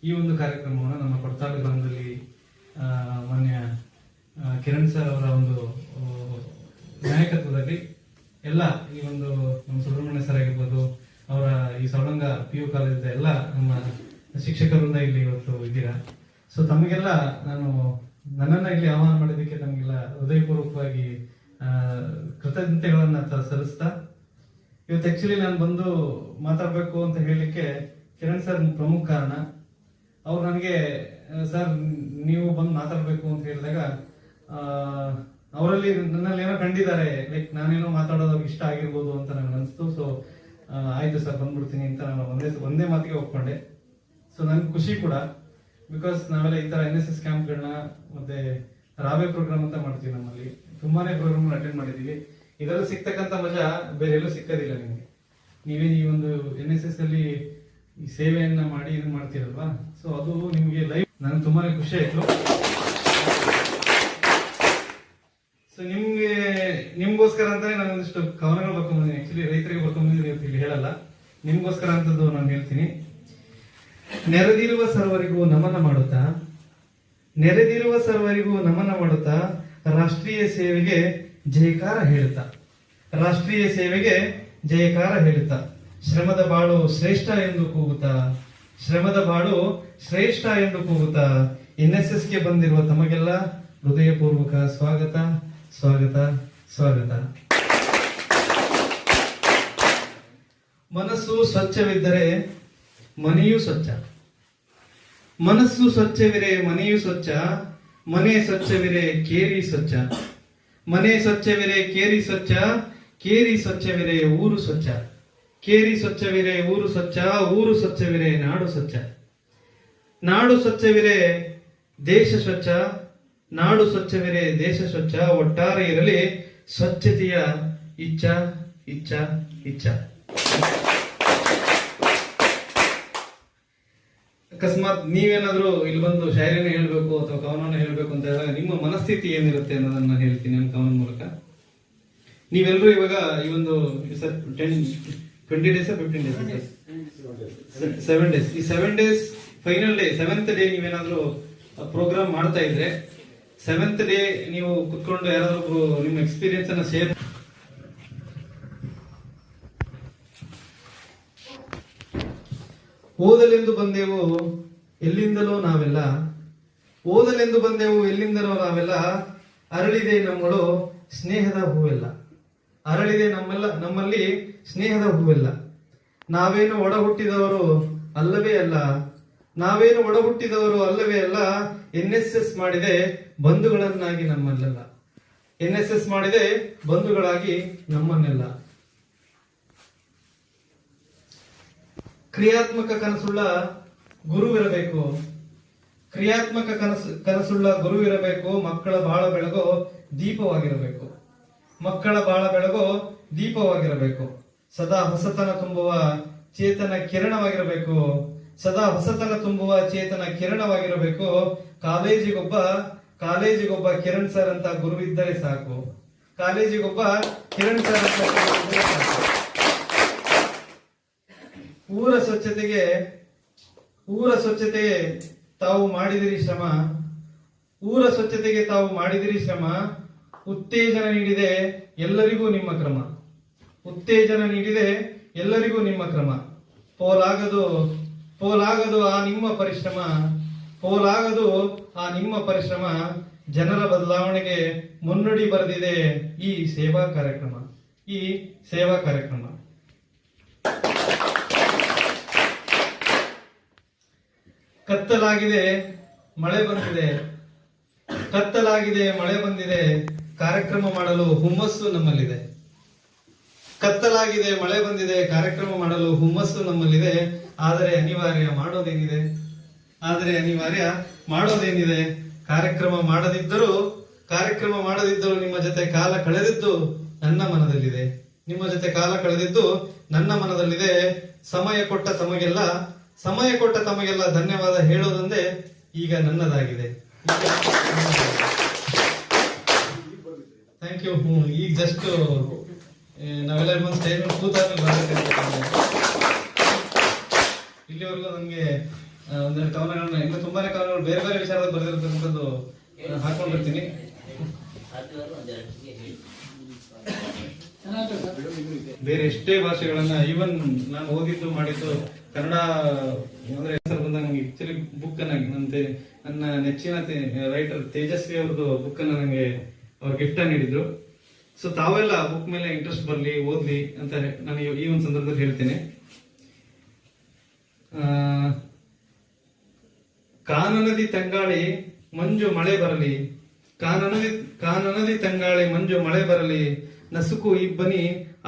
Speaker 6: ಈ ಒಂದು ಕಾರ್ಯಕ್ರಮವನ್ನು ನಮ್ಮ ಕೊಡ್ತಾಳು ಗ್ರಾಮದಲ್ಲಿ ಮಾನ್ಯ ಕಿರಣ್ ಸರ್ ಅವರ ಒಂದು ನಾಯಕತ್ವದಲ್ಲಿ ಎಲ್ಲ ಈ ಒಂದು ನಮ್ಮ ಸುಬ್ರಹ್ಮಣ್ಯ ಸರ್ ಆಗಿರ್ಬೋದು, ಅವರ ಈ ಸವಳಂಗ PU ಕಾಲೇಜಿನ ಎಲ್ಲ ನಮ್ಮ ಶಿಕ್ಷಕರಿಂದ ಇಲ್ಲಿ ಇವತ್ತು ಇದ್ದೀರಾ. ಸೊ ತಮಗೆಲ್ಲ ನನ್ನನ್ನ ಇಲ್ಲಿ ಆಹ್ವಾನ ಮಾಡಿದ್ದಕ್ಕೆ ತಮಗೆಲ್ಲ ಹೃದಯಪೂರ್ವಕವಾಗಿ ಕೃತಜ್ಞತೆಗಳನ್ನ ಸಲ್ಲಿಸ್ತಾ, ಇವತ್ತು ಆಕ್ಚುಲಿ ನಾನು ಬಂದು ಮಾತಾಡ್ಬೇಕು ಅಂತ ಹೇಳಲಿಕ್ಕೆ ಕಿರಣ್ ಸರ್ ಪ್ರಮುಖ ಕಾರಣ. ಅವ್ರು ನನಗೆ ಸರ್ ನೀವು ಬಂದು ಮಾತಾಡ್ಬೇಕು ಅಂತ ಹೇಳಿದಾಗ ಅವರಲ್ಲಿ ನನ್ನಲ್ಲಿ ಏನೋ ಕಂಡಿದ್ದಾರೆ, ಲೈಕ್ ನಾನೇನೋ ಮಾತಾಡೋದು ಅವ್ರಿಗೆ ಇಷ್ಟ ಆಗಿರ್ಬೋದು ಅಂತ ನನಗೆ ಅನಿಸ್ತು. ಸೊ ಆಯ್ತು ಸರ್ ಬಂದ್ಬಿಡ್ತೀನಿ ಅಂತ ನಾನು ಒಂದೇ ಮಾತಿಗೆ ಒಪ್ಕೊಂಡೆ. ಸೊ ನನ್ಗೆ ಖುಷಿ ಕೂಡ, ಬಿಕಾಸ್ ನಾವೆಲ್ಲ ಈ ತರ NSS ಕ್ಯಾಂಪ್ಗಳನ್ನ ಮತ್ತೆ ರಾವೆ ಪ್ರೋಗ್ರಾಮ್ ಅಂತ ಮಾಡ್ತೀವಿ. ನಮ್ಮಲ್ಲಿ ತುಂಬಾನೇ ಪ್ರೋಗ್ರಾಮ್ ಅಟೆಂಡ್ ಮಾಡಿದೀವಿ. ಇದರಲ್ಲಿ ಸಿಗ್ತಕ್ಕಂಥ ಮಜಾ ಬೇರೆ ಎಲ್ಲೂ ಸಿಕ್ಕದಿಲ್ಲ ನಿಮ್ಗೆ. ನೀವೇ ಈ ಒಂದು NSS ಅಲ್ಲಿ ಈ ಸೇವೆಯನ್ನ ಮಾಡಿ ಇದನ್ನ ಮಾಡ್ತೀರಲ್ವಾ, ಸೊ ಅದು ನಿಮ್ಗೆ ಲೈಫ್ ನನಗೆ ತುಂಬಾನೇ ಖುಷಿ ಆಯ್ತು. ಸೊ ನಿಮ್ಗೋಸ್ಕರ ಅಂತಾನೆ ನಾನು ಒಂದಿಷ್ಟು ಕವನಗಳು ಬರ್ಕೊಂಡ್ಬಂದಿನಿ. ಆಕ್ಚುಲಿ ರೈತರಿಗೆ ಬರ್ಕೊಂಡ್ಬಂದಿದ್ದೀನಿ, ಇಲ್ಲಿ ಹೇಳಲ್ಲ, ನಿಮ್ಗೋಸ್ಕರ ಅಂತದ್ದು ನಾನು ಹೇಳ್ತೀನಿ. ನೆರೆದಿರುವ ಸರ್ವರಿಗೂ ನಮನ ಮಾಡುತ್ತಾ, ನೆರೆದಿರುವ ಸರ್ವರಿಗೂ ನಮನ ಮಾಡುತ್ತಾ, ರಾಷ್ಟ್ರೀಯ ಸೇವೆಗೆ ಜಯಕಾರ ಹೇಳುತ್ತಾ, ರಾಷ್ಟ್ರೀಯ ಸೇವೆಗೆ ಜಯಕಾರ ಹೇಳುತ್ತಾ, ಶ್ರಮದ ಬಾಳು ಶ್ರೇಷ್ಠ ಎಂದು ಕೂಗುತ್ತಾ, ಶ್ರಮದ ಬಾಳು ಶ್ರೇಷ್ಠ ಎಂದು ಕೂಗುತ್ತಾ, NSSಗೆ ಬಂದಿರುವ ತಮಗೆಲ್ಲ ಹೃದಯಪೂರ್ವಕ ಸ್ವಾಗತ ಸ್ವಾಗತ ಸ್ವಾಗತ. ಮನಸ್ಸು ಸ್ವಚ್ಛವಿದ್ದರೆ ಮನೆಯೂ ಸ್ವಚ್ಛ, ಮನಸ್ಸು ಸ್ವಚ್ಛವಿರೆ ಮನೆಯೂ ಸ್ವಚ್ಛ, ಮನೆ ಸ್ವಚ್ಛವಿರೆ ಕೇರಿ ಸ್ವಚ್ಛ, ಮನೆ ಸ್ವಚ್ಛವಿರೆ ಕೇರಿ ಸ್ವಚ್ಛ, ಕೇರಿ ಸ್ವಚ್ಛವಿರೆ ಊರು ಸ್ವಚ್ಛ, ಕೇರಿ ಸ್ವಚ್ಛವಿರೆ ಊರು ಸ್ವಚ್ಛ, ಊರು ಸ್ವಚ್ಛವಿರೆ ನಾಡು ಸ್ವಚ್ಛ, ನಾಡು ಸ್ವಚ್ಛವಿರೆ ದೇಶ ಸ್ವಚ್ಛ, ನಾಡು ಸ್ವಚ್ಛವಿರೆ ದೇಶ ಸ್ವಚ್ಛ. ಒಟ್ಟಾರೆ ಇರಲಿ ಸ್ವಚ್ಛತೆಯ ಇಚ್ಛ ಇಚ್ಛ ಇಚ್ಛ. ಅಕಸ್ಮಾತ್ ನೀವೇನಾದ್ರೂ ಇಲ್ಲಿ ಬಂದು ಶಾಯರಿನ ಹೇಳ್ಬೇಕು ಅಥವಾ ಕವನನ ಹೇಳ್ಬೇಕು ಅಂತ ಹೇಳಿದಾಗ ನಿಮ್ಮ ಮನಸ್ಥಿತಿ ಏನಿರುತ್ತೆ ಅನ್ನೋದನ್ನ ನಾನು ಹೇಳ್ತೀನಿ ನನ್ನ ಕವನದ ಮೂಲಕ. ನೀವೆಲ್ಲರೂ ಇವಾಗ ಈ ಒಂದು 20 days 15 days 7 days, ಈ 7 days final day 7th day ನೀವೇನಾದ್ರೂ ಪ್ರೋಗ್ರಾಮ್ ಮಾಡ್ತಾ ಇದ್ರೆ 7th ಡೇ ನೀವು ಕುತ್ಕೊಂಡು ಯಾರಾದ್ರೂ ನಿಮ್ಮ ಎಕ್ಸ್ಪೀರಿಯನ್ಸ್ ಅನ್ನ ಶೇರ್. ಓದಲೆಂದು ಬಂದೆವು ಎಲ್ಲಿಂದಲೋ ನಾವೆಲ್ಲ, ಓದಲೆಂದು ಬಂದೆವು ಎಲ್ಲಿಂದಲೋ ನಾವೆಲ್ಲ, ಅರಳಿದೆ ನಮ್ಮಳು ಸ್ನೇಹದ ಹೂವೆಲ್ಲ, ಅರಳಿದೆ ನಮ್ಮಲ್ಲಿ ಸ್ನೇಹದ ಹೂವೆಲ್ಲ. ನಾವೇನು ಒಡ ಹುಟ್ಟಿದವರು ಅಲ್ಲವೇ ಅಲ್ಲ, ನಾವೇನು ಒಡ ಹುಟ್ಟಿದವರು ಅಲ್ಲವೇ ಅಲ್ಲ, NSS ಮಾಡಿದೆ ಬಂಧುಗಳನ್ನಾಗಿ ನಮ್ಮನ್ನೆಲ್ಲ, NSS ಮಾಡಿದೆ ಬಂಧುಗಳಾಗಿ ನಮ್ಮನ್ನೆಲ್ಲ. ಕ್ರಿಯಾತ್ಮಕ ಕನಸುಳ್ಳ ಗುರುವಿರಬೇಕು, ಕ್ರಿಯಾತ್ಮಕ ಕನಸುಳ್ಳ ಗುರುವಿರಬೇಕು, ಮಕ್ಕಳ ಬಾಳ ಬೆಳಗೋ ದೀಪವಾಗಿರಬೇಕು, ಮಕ್ಕಳ ಬಾಳ ಬೆಳಗೋ ದೀಪವಾಗಿರಬೇಕು, ಸದಾ ಹೊಸತನ ತುಂಬುವ ಚೇತನ ಕಿರಣವಾಗಿರಬೇಕು, ಸದಾ ಹೊಸತನ ತುಂಬುವ ಚೇತನ ಕಿರಣವಾಗಿರಬೇಕು. ಕಾಲೇಜಿಗೊಬ್ಬ ಕಿರಣ್ ಸರ್ ಅಂತ ಗುರುವಿದ್ದರೆ ಸಾಕು, ಕಾಲೇಜಿಗೊಬ್ಬ ಕಿರಣ್ ಸರ್ ಅಂತ ಗುರುವಿದ್ದರೆ ಸಾಕು. ಊರ ಸ್ವಚ್ಛತೆಗೆ ತಾವು ಮಾಡಿದಿರಿ ಶ್ರಮ, ಊರ ಸ್ವಚ್ಛತೆಗೆ ತಾವು ಮಾಡಿದಿರಿ ಶ್ರಮ, ಉತ್ತೇಜನ ನೀಡಿದೆ ಎಲ್ಲರಿಗೂ ನಿಮ್ಮ ಕ್ರಮ, ಉತ್ತೇಜನ ನೀಡಿದೆ ಎಲ್ಲರಿಗೂ ನಿಮ್ಮ ಕ್ರಮ. ಪೋಲಾಗದು ಆ ನಿಮ್ಮ ಪರಿಶ್ರಮ, ಪೋಲಾಗದು ಆ ನಿಮ್ಮ ಪರಿಶ್ರಮ, ಜನರ ಬದಲಾವಣೆಗೆ ಮುನ್ನುಡಿ ಬರೆದಿದೆ ಈ ಸೇವಾ ಕಾರ್ಯಕ್ರಮ, ಈ ಸೇವಾ ಕಾರ್ಯಕ್ರಮ. ಕತ್ತಲಾಗಿದೆ ಮಳೆ ಬಂದಿದೆ, ಕತ್ತಲಾಗಿದೆ ಮಳೆ ಬಂದಿದೆ, ಕಾರ್ಯಕ್ರಮ ಮಾಡಲು ಹುಮ್ಮಸ್ಸು ನಮ್ಮಲ್ಲಿದೆ. ಕತ್ತಲಾಗಿದೆ ಮಳೆ ಬಂದಿದೆ, ಕಾರ್ಯಕ್ರಮ ಮಾಡಲು ಹುಮ್ಮಸ್ಸು ನಮ್ಮಲ್ಲಿದೆ. ಆದರೆ ಅನಿವಾರ್ಯ ಮಾಡೋದೇನಿದೆ, ಕಾರ್ಯಕ್ರಮ ಮಾಡದಿದ್ದರೂ ನಿಮ್ಮ ಜೊತೆ ಕಾಲ ಕಳೆದಿದ್ದು ನನ್ನ ಮನದಲ್ಲಿದೆ. ನನ್ನ ಮನದಲ್ಲಿದೆ. ಸಮಯ ಕೊಟ್ಟ ತಮಗೆಲ್ಲ ಧನ್ಯವಾದ ಹೇಳೋದೊಂದೇ ಈಗ ನನ್ನದಾಗಿದೆ. Thank you. ಈಗ ಜಸ್ಟ್ ನಾವೆಲ್ಲರೂ ಒಂದು ಸ್ಟೇಜ್ ಮೇಲೆ ಕೂತಾದ್ಮೇಲೆ ಇಲ್ಲಿವರೆಗೂ ನನಗೆ ಒಂದೆರಡು ಕವನಗಳನ್ನ, ಇನ್ನು ತುಂಬಾನೇ ಕವನಗಳು ಬೇರೆ ಬೇರೆ ವಿಚಾರದಲ್ಲಿ ಬರೆದಿರತಕ್ಕಂಥದ್ದು ಹಾಕೊಂಡಿರ್ತೀನಿ. ಬೇರೆ ಎಷ್ಟೇ ಭಾಷೆಗಳನ್ನ ಈವನ್ ನಾನು ಓದಿದ್ದು ಮಾಡಿದ್ದು ಕನ್ನಡ ಅಂದ್ರೆ ಬಂದಾಗ ನನಗೆ ಆಕ್ಚುಲಿ ಬುಕ್ ನನ್ನ ನೆಚ್ಚಿನ ರೈಟರ್ ತೇಜಸ್ವಿ ಅವ್ರದ್ದು ಬುಕ್ ಅನ್ನ ನನಗೆ ಅವ್ರ ಗಿಫ್ಟ್ ನೀಡಿದ್ರು. ಸೊ ತಾವೆಲ್ಲ ಬುಕ್ ಮೇಲೆ ಇಂಟ್ರೆಸ್ಟ್ ಬರ್ಲಿ, ಓದ್ಲಿ ಅಂತ ನಾನು ಈ ಒಂದು ಸಂದರ್ಭದಲ್ಲಿ ಹೇಳ್ತೇನೆ. ಕಾನನದಿ ತಂಗಾಳಿ ಮಂಜು ಮಳೆ ಬರಲಿ, ಕಾನನದಿ ತಂಗಾಳಿ ಮಂಜು ಮಳೆ ಬರಲಿ, ನಸುಕು ಇಬ್ಬನಿ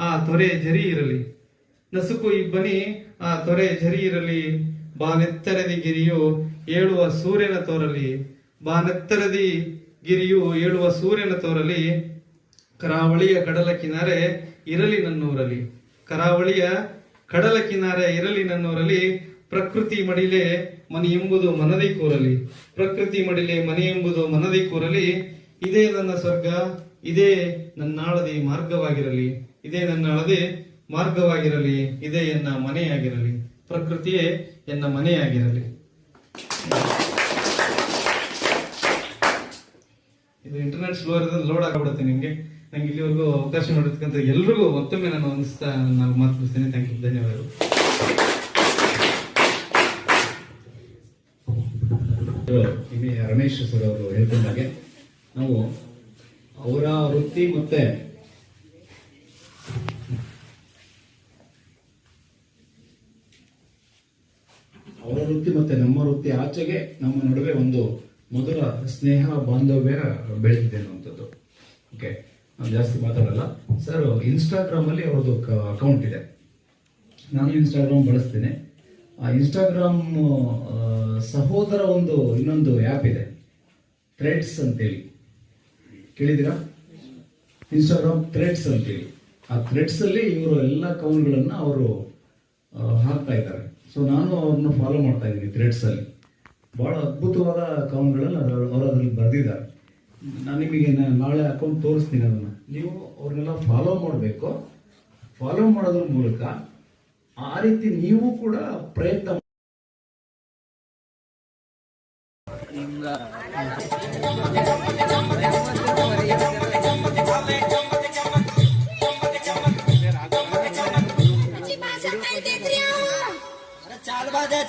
Speaker 6: ಆ ತೊರೆ ಜರಿ ಇರಲಿ, ಬಾನೆತ್ತರದಿ ಗಿರಿಯು ಏಳುವ ಸೂರ್ಯನ ತೋರಲಿ, ಕರಾವಳಿಯ ಕಡಲ ಕಿನಾರೆ ಇರಲಿ ನನ್ನೂರಲ್ಲಿ, ಪ್ರಕೃತಿ ಮಡಿಲೆ ಮನೆ ಎಂಬುದು ಮನದಿ ಕೂರಲಿ, ಇದೇ ನನ್ನ ಸ್ವರ್ಗ, ಇದೇ ನನ್ನಾಳದಿ ಮಾರ್ಗವಾಗಿರಲಿ, ಇದೇ ಎನ್ನ ಮನೆಯಾಗಿರಲಿ, ಪ್ರಕೃತಿಯೇ ಎನ್ನ ಮನೆಯಾಗಿರಲಿ. ಇದು ಇಂಟರ್ನೆಟ್ ಸ್ಲೋ ಇರೋದ್ರಿಂದ ಲೋಡ್ ಆಗಿಬಿಡುತ್ತೆ ನಿಮ್ಗೆ. ನಂಗೆ ಇಲ್ಲಿವರೆಗೂ ಅವಕಾಶ ಮಾಡಿರ್ತಕ್ಕಂಥ ಎಲ್ರಿಗೂ ಮತ್ತೊಮ್ಮೆ ನಾನು ವಂದಿಸ್ತಾ ನಾನು ಮಾತನಾಡ್ತೇನೆ. ಥ್ಯಾಂಕ್ ಯು, ಧನ್ಯವಾದಗಳು.
Speaker 9: ರಮೇಶ್ ಸರ್ ಅವರು ಹೇಳ್ಕೊಂಡಾಗೆ ನಾವು ಅವರ ವೃತ್ತಿ ಮತ್ತೆ ನಮ್ಮ ವೃತ್ತಿ ಆಚೆಗೆ ನಮ್ಮ ನಡುವೆ ಒಂದು ಮಧುರ ಸ್ನೇಹ ಬಾಂಧವ್ಯ ಬೆಳೆದಿದೆ ಅನ್ನುವಂಥದ್ದು. ಓಕೆ, ನಾನು ಜಾಸ್ತಿ ಮಾತಾಡಲ್ಲ. ಸರ್, ಇನ್ಸ್ಟಾಗ್ರಾಮ್ ಅಲ್ಲಿ ಅವ್ರದ್ದು ಅಕೌಂಟ್ ಇದೆ. ನಾನು ಇನ್ಸ್ಟಾಗ್ರಾಮ್ ಬಳಸ್ತೇನೆ. ಆ ಇನ್ಸ್ಟಾಗ್ರಾಮ್ ಸಹೋದರ ಇನ್ನೊಂದು ಆ್ಯಪ್ ಇದೆ, ಥ್ರೆಡ್ಸ್ ಅಂತೇಳಿ. ಕೇಳಿದ್ದೀರಾ? ಇನ್ಸ್ಟಾಗ್ರಾಮ್ ಥ್ರೆಡ್ಸ್ ಅಂತೇಳಿ. ಆ ಥ್ರೆಡ್ಸ್ ಅಲ್ಲಿ ಇವರು ಎಲ್ಲ ಕೌನ್ಗಳನ್ನು ಅವರು ಹಾಕ್ತಾ ಇದ್ದಾರೆ. ಸೊ ನಾನು ಅವ್ರನ್ನ ಫಾಲೋ ಮಾಡ್ತಾ ಇದ್ದೀನಿ ಥ್ರೆಡ್ಸ್ ಅಲ್ಲಿ. ಬಹಳ ಅದ್ಭುತವಾದ ಕೌನ್ಗಳನ್ನು ಅವರು ಅದರಲ್ಲಿ ಬರೆದಿದ್ದಾರೆ. ನಾನು ನಿಮಗೆ ನಾಳೆ ಅಕೌಂಟ್ ತೋರಿಸ್ತೀನಿ. ಅದನ್ನು ನೀವು ಅವ್ರನ್ನೆಲ್ಲ ಫಾಲೋ ಮಾಡಬೇಕು. ಫಾಲೋ ಮಾಡೋದ್ರ ಮೂಲಕ ಆ ರೀತಿ ನೀವು ಕೂಡ ಪ್ರಯತ್ನ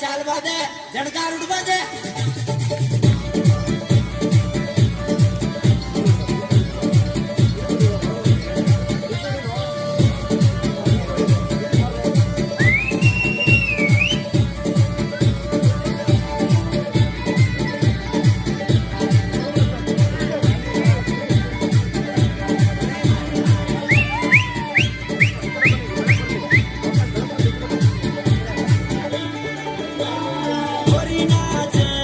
Speaker 1: चाल बादे झड़कार उठ बादे Nace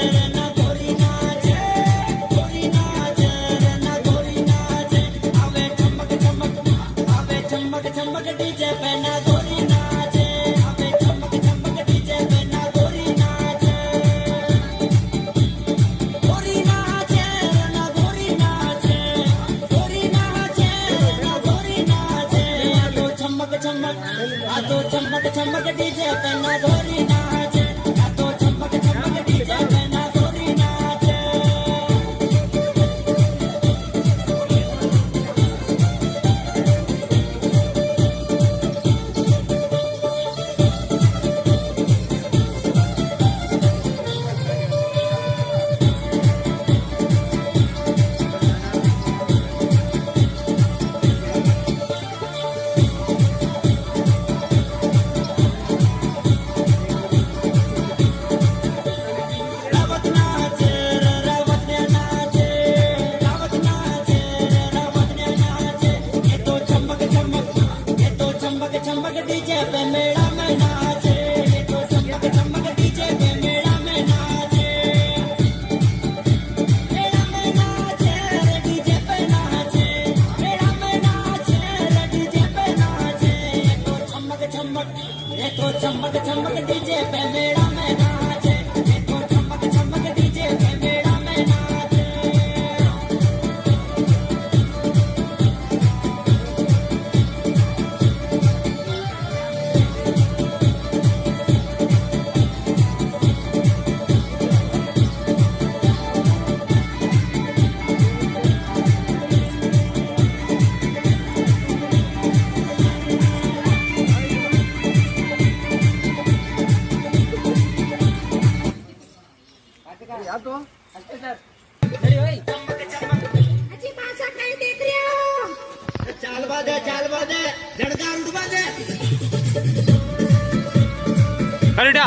Speaker 1: ಕರಿಡ್ಯಾ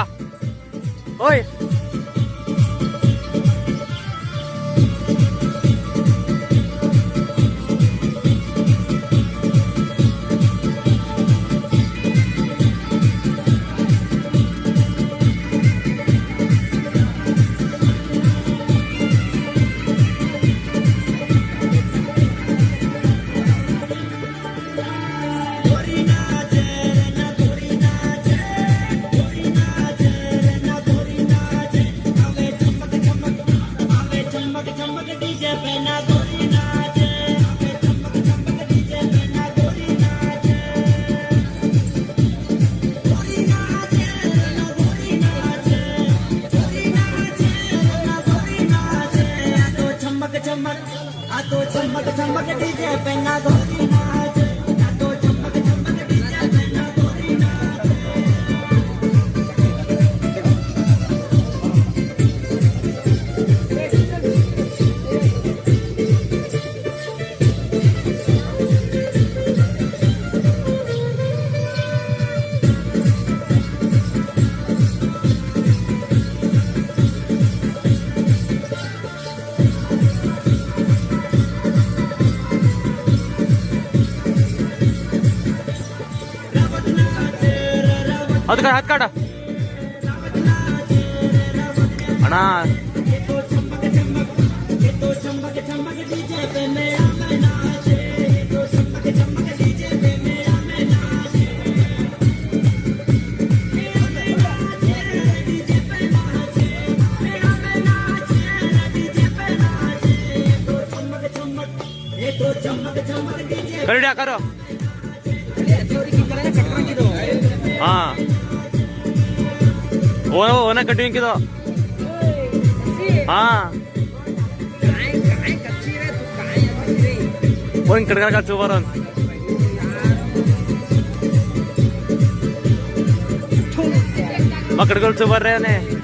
Speaker 1: ಓಯ್ ಹತ್ ಕಾಡ ಅಣ್ಣ ಕರಿಡ್ಯಾ ಕರೋ ಹಾ ओना कटिंग की तो हाँ वन कड़का का चुबारन मकड़गल चुबार रहे ने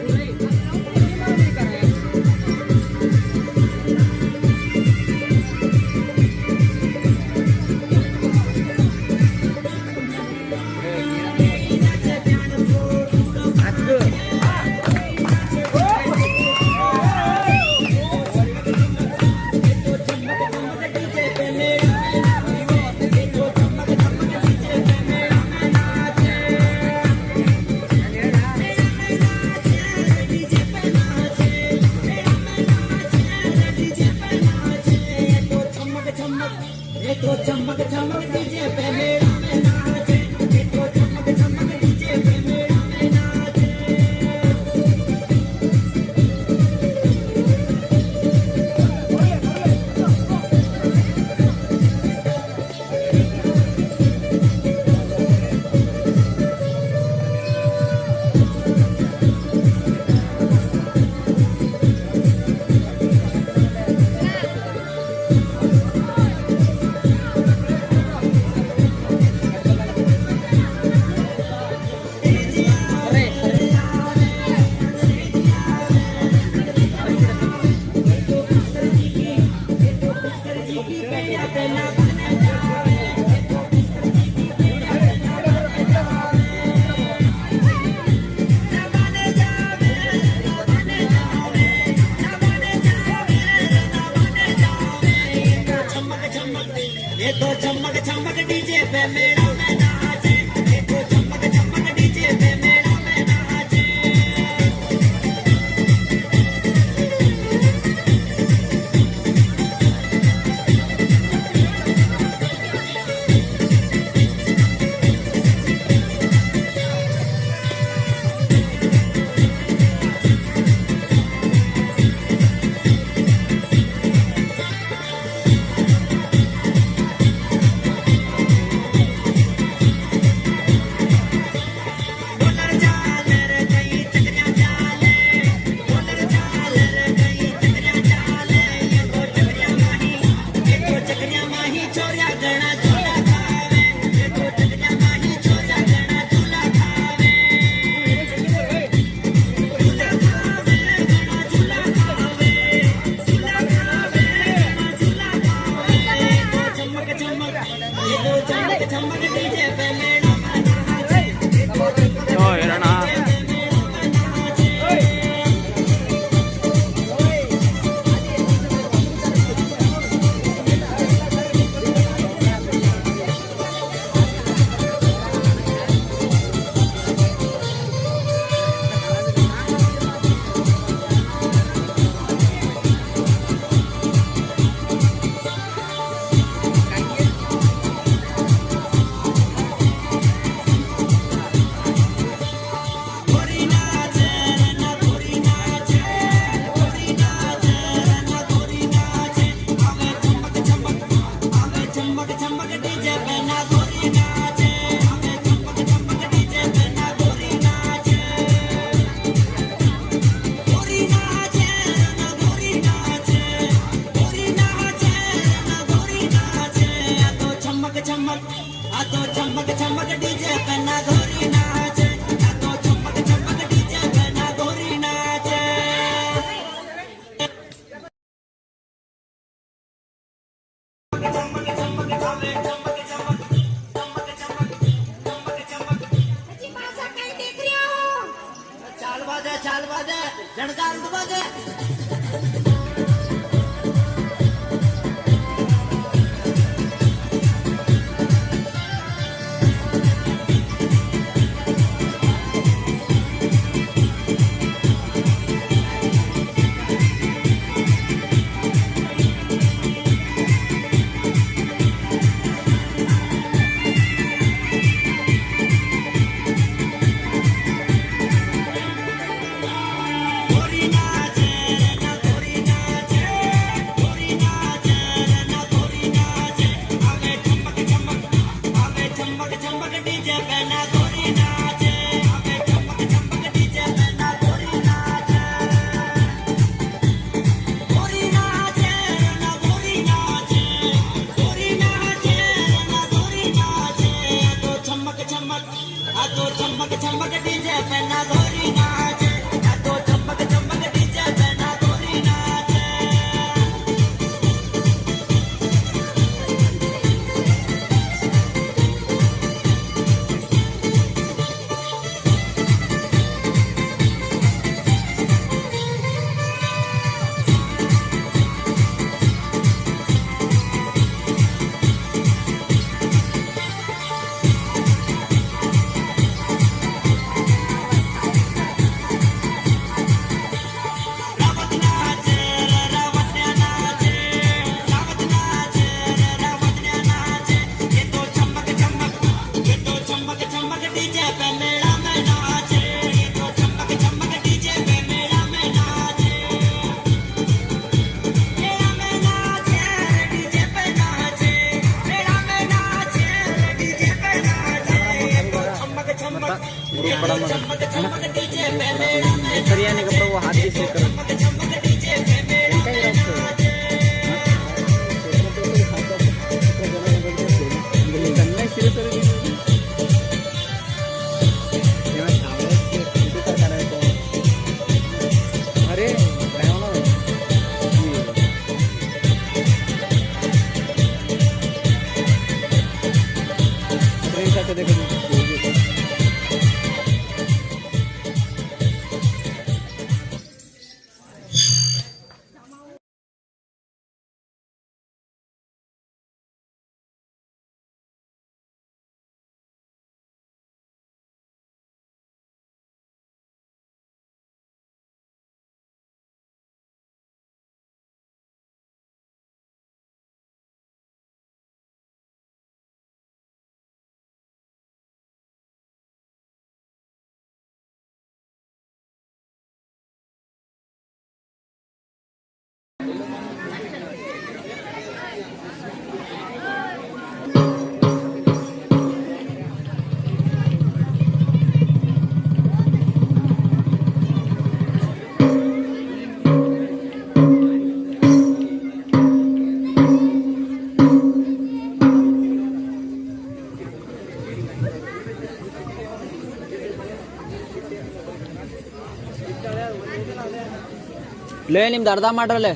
Speaker 13: ಲೇ ನಿಮ್ದು ಅರ್ಧ ಮಾಡ್ರಲ್ಲೇ.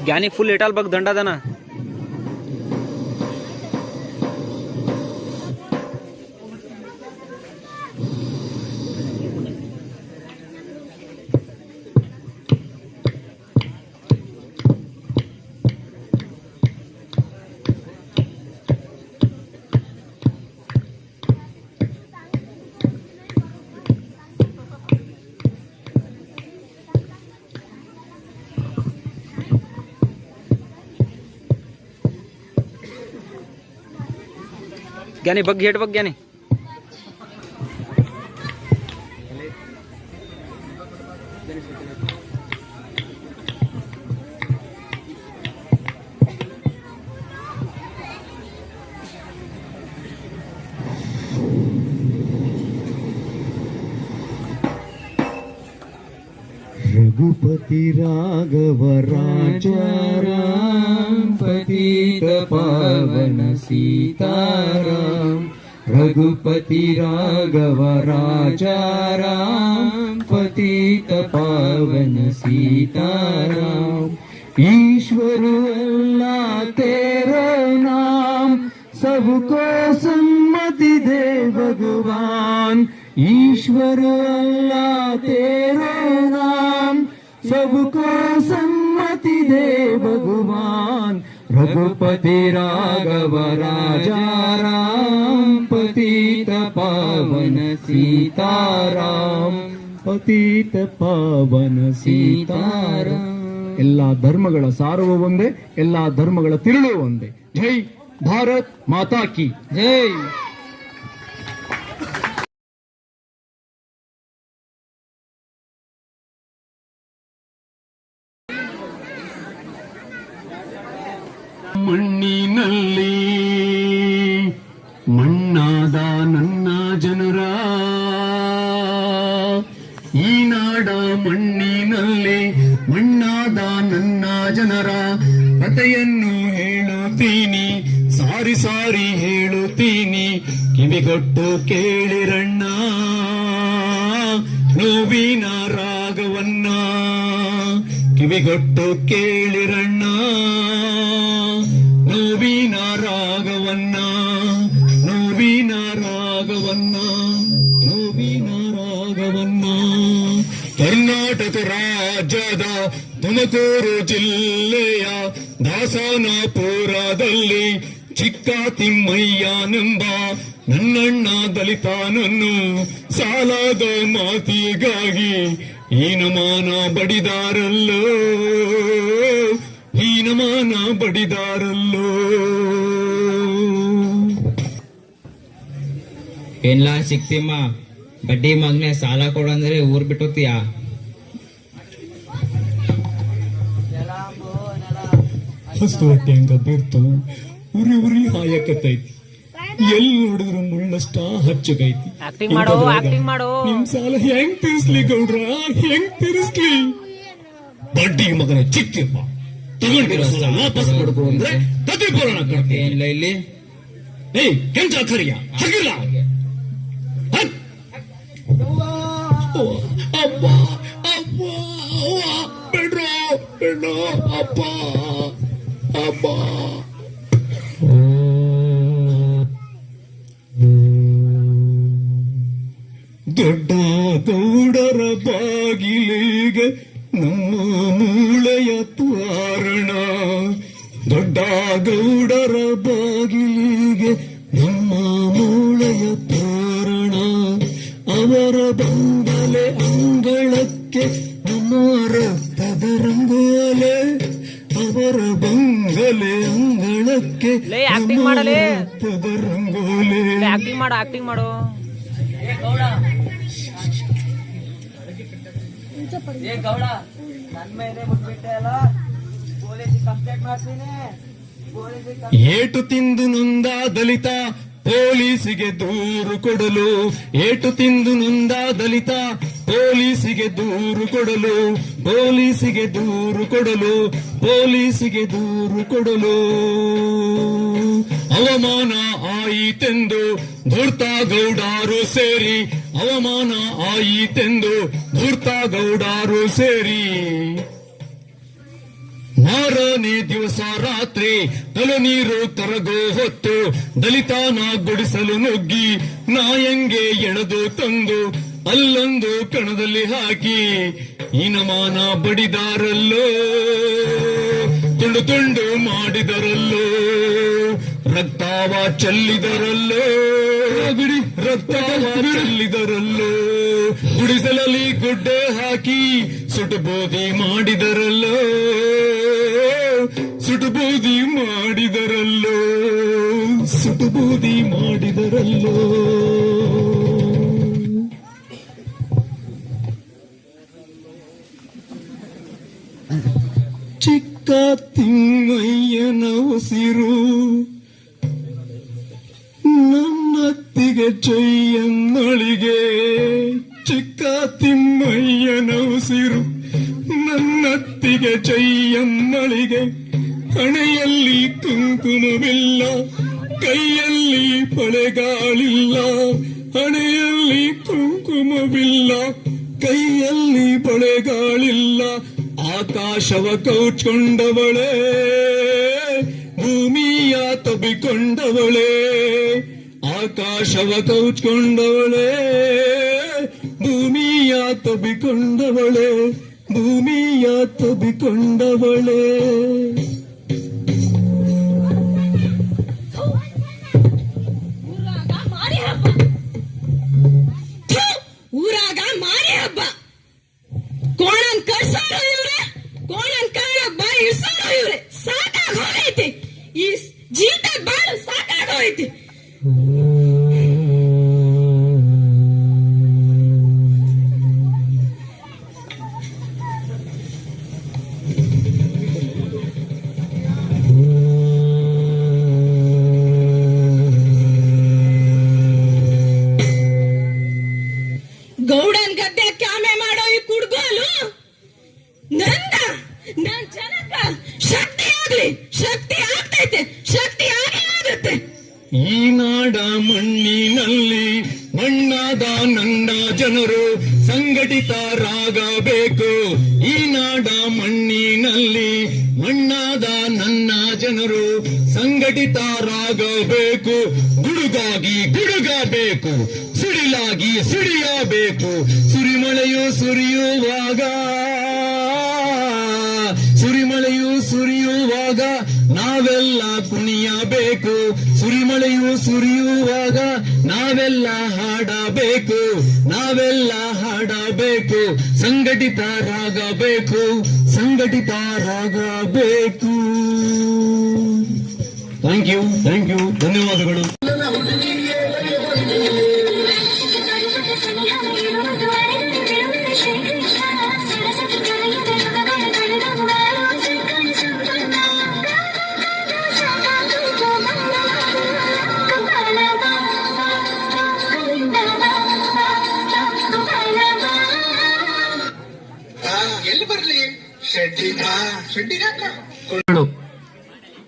Speaker 13: ज्ञानी फुल एटाल बघ दंडा दाना ज्ञानी बघ घेट बघ ज्ञानी
Speaker 14: रघुपति राघव राजा राम पतित पावन सीताराम रघुपति राघव राजा राम पतित पावन सीताराम ईश्वर अल्लाह तेरा नाम सबको सम्मति दे भगवान ईश्वर अल्लाह तेरा नाम सबको सम्मति दे भगवान रघुपति राघव राजा राम पतित पावन सीताराम पतित पावन सीताराम ಎಲ್ಲಾ ಧರ್ಮಗಳ ಸಾರವು ಒಂದೇ ಎಲ್ಲಾ ಧರ್ಮಗಳ ತಿರುಳು ಒಂದೇ ಜೈ ಭಾರತ್ ಮಾತಾ ಕಿ ಜೈ ಮಣ್ಣಿನಲ್ಲಿ ಮಣ್ಣಾದ ನನ್ನ ಜನರ ಈ ನಾಡ ಮಣ್ಣಿನಲ್ಲಿ ಮಣ್ಣಾದ ನನ್ನ ಜನರ ಕಥೆಯನ್ನು ಹೇಳುತ್ತೀನಿ ಸಾರಿ ಸಾರಿ ಹೇಳುತ್ತೀನಿ ಕಿವಿಗೊಟ್ಟು ಕೇಳಿರಣ್ಣ ನೋವಿನ ರಾಗವನ್ನ ಕಿವಿಗೊಟ್ಟು ಕೇಳಿರಣ್ಣ ನೋವಿನ ರಾಗವನ್ನ ನೋವಿನ ರಾಗವನ್ನ ನೋವಿನ ರಾಗವನ್ನ ಕರ್ನಾಟಕ ರಾಜ್ಯದ ತುಮಕೂರು ಜಿಲ್ಲೆಯ ದಾಸನಪುರದಲ್ಲಿ ಚಿಕ್ಕ ತಿಮ್ಮಯ್ಯನೆಂಬ ನನ್ನಣ್ಣ ದಲಿತನನ್ನು ಸಾಲದ ಮಾತಿಗಾಗಿ ಹೀನಮಾನ ಬಡಿದಾರಲ್ಲೋ ಹೀನಮಾನ ಬಡಿದಾರಲ್ಲೋ
Speaker 13: ಏನ್ಲ ಸಿಕ್ತಿಮ್ಮ ಬಡ್ಡಿ ಮಗನೆ ಸಾಲ ಕೊಡಂದ್ರೆ ಊರ್ ಬಿಟ್ಟೋಗ್ತೀಯಾ
Speaker 14: ಹಸ್ತು ಹೊಟ್ಟೆ ಹಂಗ ಬಿರ್ತು ಉರಿ ಉರಿ ಹಾಯಕತ್ತೈತಿ ಎಲ್ಲಿ ನೋಡಿದ್ರು ಮುಳ್ಳಷ್ಟ ಹಚ್ಚಗೈತಿ ನಿಮ್ ಸಾಲ ಹೆಂಗ್ ತೀರ್ಸ್ಲಿ ಗೌಡ್ರ ಹೆಂಗ್ ತೀರಿಸ್ಲಿ ಬಡ್ಡಿ ಮಗನ ಚಿಕ್ಕಪ್ಪ ತಗೊಂಡಿರೋ ಸಾಲ ವಾಪಸ್ ಮಾಡ್ಕೊ ಅಂದ್ರೆ ಕತೆ ಪುರಾಣ ಕಟ್ತೀನಿ
Speaker 13: ಏನಿಲ್ಲ ಇಲ್ಲಿ
Speaker 14: ಏಯ್ ಕೆಂಚ ಕರಿಯ ಹಗಿಲ್ಲ ಅಪ್ಪ ಅಪ್ಪ ಬೇಡ್ರೋ ಬೇಡ ಅಪ್ಪ ಅಪ್ಪ ದೊಡ್ಡ ಗೌಡರ ಬಾಗಿಲಿಗೆ ನಮ್ಮ ಮೂಳೆಯ ತ್ವಾರಣ ದೊಡ್ಡ ಗೌಡರ ಬಾಗಿಲಿಗೆ ನಮ್ಮ ಮೂಳೆಯ ತೋರಣ ಅವರ ಬಂಗಲೆ ಅಂಗಳಕ್ಕೆ ನಮ್ಮ ರಕ್ತದ ರಂಗೋಲೆ ಅವರ ಬಂಗಲೆ ಅಂಗಳಕ್ಕೆ ನಮ್ಮ ರಕ್ತದ ರಂಗೋಲೆ
Speaker 13: ಆಕ್ಟಿಂಗ್ ಮಾಡು
Speaker 15: ಗೌಡ ನನ್ ಮೇಲೆ ಬಿಟ್ಬಿಟ್ಟೆ ಅಲ್ಲ ಪೊಲೀಸ್ ಕಂಪ್ಲೇಂಟ್ ಮಾಡ್ತೀನಿ
Speaker 14: ಏಟು ತಿಂದು ನೊಂದ ದಲಿತ ಪೊಲೀಸಿಗೆ ದೂರು ಕೊಡಲು ಏಟು ತಿಂದು ನೊಂದ ದಲಿತ ಪೊಲೀಸಿಗೆ ದೂರು ಕೊಡಲು ಪೊಲೀಸಿಗೆ ದೂರು ಕೊಡಲು ಪೊಲೀಸಿಗೆ ದೂರು ಕೊಡಲು ಅವಮಾನ ಆಯಿತೆಂದು ಧೂರ್ತ ಗೌಡರು ಸೇರಿ ಅವಮಾನ ಆಯಿತೆಂದು ಧೂರ್ತ ಗೌಡರು ಸೇರಿ ಮಾರನೇ ದಿವಸ ರಾತ್ರಿ ಕಲು ನೀರು ಕರಗೋ ಹೊತ್ತು ದಲಿತನ ಗುಡಿಸಲು ನುಗ್ಗಿ ನಾಯಂಗೆ ಎಳೆದು ತಂದು ಅಲ್ಲೊಂದು ಕಣದಲ್ಲಿ ಹಾಕಿ ಹೀನಮಾನ ಬಡಿದಾರಲ್ಲೋ, ತುಂಡು ತುಂಡು ಮಾಡಿದರಲ್ಲೋ, ರಕ್ತವ ಚೆಲ್ಲಿದರಲ್ಲೋ, ರಕ್ತವ ಚೆಲ್ಲಿದರಲ್ಲೋ, ಗುಡಿಸಲಲ್ಲಿ ಗುಡ್ಡೆ ಹಾಕಿ ಸುಟುಬೂದಿ ಮಾಡಿದರಲ್ಲೋ, ಸುಟುಬೂದಿ ಮಾಡಿದರಲ್ಲೋ, ಸುಟುಬೂದಿ ಮಾಡಿದರಲ್ಲೋ. ಚಿಕ್ಕ ತಿಮ್ಮಯ್ಯನ ಉಸಿರು ನನ್ನತ್ತಿಗೆ ಚೈಯನ್ನಳಿಗೆ, ಚಿಕ್ಕ ತಿಮ್ಮಯ್ಯನ ಉಸಿರು ನನ್ನತ್ತಿಗೆ ಚೈಯನ್ನಳಿಗೆ, ಹಣೆಯಲ್ಲಿ ಕುಂಕುಮವಿಲ್ಲ ಕೈಯಲ್ಲಿ ಬಳೆಗಾಳಿಲ್ಲ, ಹಣೆಯಲ್ಲಿ ಕುಂಕುಮವಿಲ್ಲ ಕೈಯಲ್ಲಿ ಬಳೆಗಾಳಿಲ್ಲ, ಆಕಾಶವ ಕೌಚ್ಕೊಂಡವಳೇ ಭೂಮಿಯ ತಬ್ಬಿಕೊಂಡವಳೇ, ಆಕಾಶವ ಕೌಚ್ಕೊಂಡವಳೇ ಭೂಮಿಯ ತಬ್ಬಿಕೊಂಡವಳೇ, ಭೂಮಿಯ ತಬ್ಬಿಕೊಂಡವಳೇ.
Speaker 16: ಊರಾಗ ಮಾರಿ ಹಬ್ಬ, ಕೋಣನ್ ಕಳ್ಸಾರೋ ಇವ್ರೆ, ಕೋಣನ್ ಕಳ್ಳ ಬಾಯಿ ಇಳ್ಸಾರೋ ಇವ್ರೆ. ಸಾಕಾಗ ಹೋಗೈತಿ, ಈ ಜೀತ ಬಾಳು ಸಾಕಾಗ ಹೋಗೈತಿ. ಗೌಡನ್ ಗದ್ದೆ ಕ್ಯಾಮೆ ಮಾಡೋ ಈ ಕುಡ್ಗೋಲು ನನ್ ಜನಕ್ಕ ಶಕ್ತಿ ಆಗ್ಲಿ, ಶಕ್ತಿ ಆಗ್ತೈತೆ, ಶಕ್ತಿ ಆಗೇ ಆಗುತ್ತೆ.
Speaker 14: ಈ ನಾಡ ಮಣ್ಣಿನಲ್ಲಿ ಮಣ್ಣಾದ ನನ್ನ ಜನರು ಸಂಘಟಿತರಾಗಬೇಕು, ಈ ನಾಡ ಮಣ್ಣಿನಲ್ಲಿ ಮಣ್ಣಾದ ನನ್ನ ಜನರು ಸಂಘಟಿತರಾಗಬೇಕು, ಗುಡುಗಾಗಿ ಗುಡುಗಬೇಕು, ಸಿಡಿಲಾಗಿ ಸಿಡಿಯಬೇಕು, ಸುರಿಮಳೆಯು ಸುರಿಯುವಾಗ, ಸುರಿಮಳೆಯು ಸುರಿಯುವಾಗ ನಾವೆಲ್ಲ ಕುಣಿಯಬೇಕು, ಸುರಿಮಳೆಯು ಸುರಿಯುವಾಗ ನಾವೆಲ್ಲ ಹಾಡಬೇಕು, ನಾವೆಲ್ಲ ಹಾಡಬೇಕು, ಸಂಘಟಿತರಾಗಬೇಕು, ಸಂಘಟಿತರಾಗಬೇಕು. ಥ್ಯಾಂಕ್ ಯು, ಧನ್ಯವಾದಗಳು.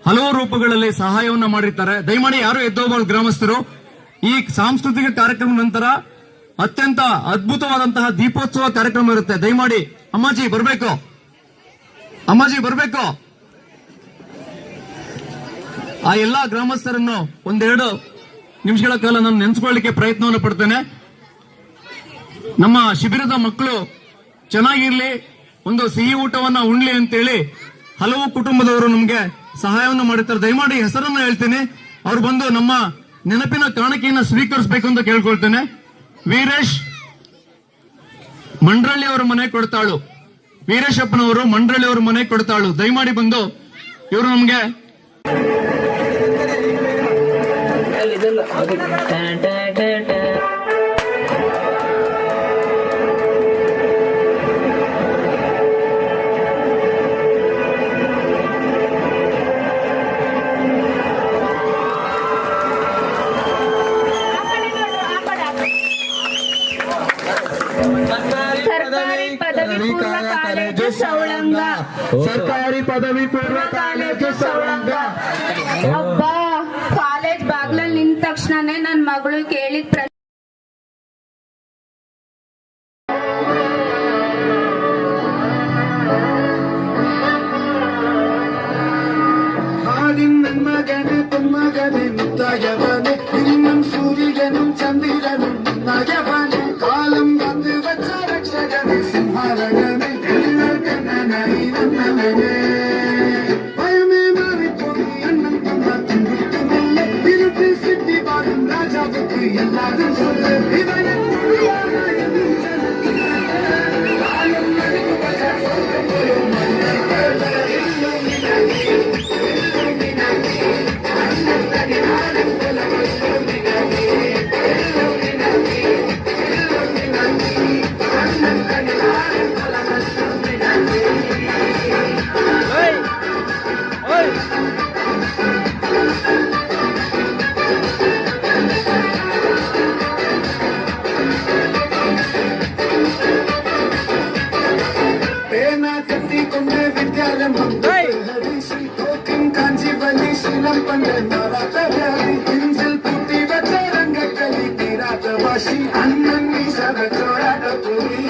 Speaker 14: ಹಲವು ರೂಪಗಳಲ್ಲಿ ಸಹಾಯವನ್ನು ಮಾಡಿರ್ತಾರೆ. ದಯಮಾಡಿ ಯಾರು ಎದ್ದೋಗಬಾರ್ದು ಗ್ರಾಮಸ್ಥರು. ಈ ಸಾಂಸ್ಕೃತಿಕ ಕಾರ್ಯಕ್ರಮ ನಂತರ ಅತ್ಯಂತ ಅದ್ಭುತವಾದಂತಹ ದೀಪೋತ್ಸವ ಕಾರ್ಯಕ್ರಮ ಇರುತ್ತೆ. ದಯಮಾಡಿ ಅಮ್ಮಾಜಿ ಬರ್ಬೇಕು, ಅಮ್ಮಾಜಿ ಬರ್ಬೇಕು. ಆ ಎಲ್ಲಾ ಗ್ರಾಮಸ್ಥರನ್ನು ಒಂದೆರಡು ನಿಮಿಷಗಳ ಕಾಲ ನಾನು ನೆನೆಸ್ಕೊಳ್ಳಿಕ್ಕೆ ಪ್ರಯತ್ನವನ್ನು ಪಡ್ತೇನೆ. ನಮ್ಮ ಶಿಬಿರದ ಮಕ್ಕಳು ಚೆನ್ನಾಗಿರ್ಲಿ, ಒಂದು ಸಿಹಿ ಊಟವನ್ನ ಉಣ್ಲಿ ಅಂತೇಳಿ ಹಲವು ಕುಟುಂಬದವರು ನಮ್ಗೆ ಸಹಾಯವನ್ನು ಮಾಡಿರ್ತಾರೆ. ದಯಮಾಡಿ ಹೆಸರನ್ನು ಹೇಳ್ತೀನಿ, ಅವ್ರು ಬಂದು ನಮ್ಮ ನೆನಪಿನ ಕಾಣಿಕೆಯನ್ನು ಸ್ವೀಕರಿಸಬೇಕು ಅಂತ ಕೇಳ್ಕೊಳ್ತೇನೆ. ವೀರೇಶ್ ಮಂಡ್ರಳ್ಳಿ ಅವರ ಮನೆ ಕೊಡ್ತಾಳು, ವೀರೇಶಪ್ಪನವರು ಮಂಡ್ರಳ್ಳಿ ಅವರ ಮನೆ ಕೊಡ್ತಾಳು. ದಯಮಾಡಿ ಬಂದು ಇವರು ನಮ್ಗೆ
Speaker 16: ಸರ್ಕಾರಿ ಪದವಿ ಪೂರ್ವ ಕಾಲೇಜು ಸೌಳಂಗ. ಅಬ್ಬಾ, ಕಾಲೇಜ್ ಬಾಗ್ಲಲ್ಲಿ ನಿಂತ ತಕ್ಷಣನೇ ನನ್ ಮಗಳು ಕೇಳಿದ ಪ್ರಶ್ನೆ
Speaker 17: நாடின் நன்மகனே பொன்மகனே முத்தாயவனே இன்னும் சூரியனும் சந்திரனும் நயவனே காலம் வந்து வச்ச ரட்சகனே சிம்ஹாரகனே நன்னவனே பயமே மாறி போய் அண்ணன் தந்தா துன்புக்கு மெல்ல இருட்டு சிட்டி வாழும் ராஜாவுக்கு எல்லாரும் சொல்ல இதயம் பேனா கட்டி கொண்டு வித்யாலயம் காஞ்சி பலி சீலம் பண்ண நவராத்திரி இன்சில் பூட்டி வச்ச ரங்கக்கலி தீராத வாசி அண்ணன் மீசவ சோராட புரி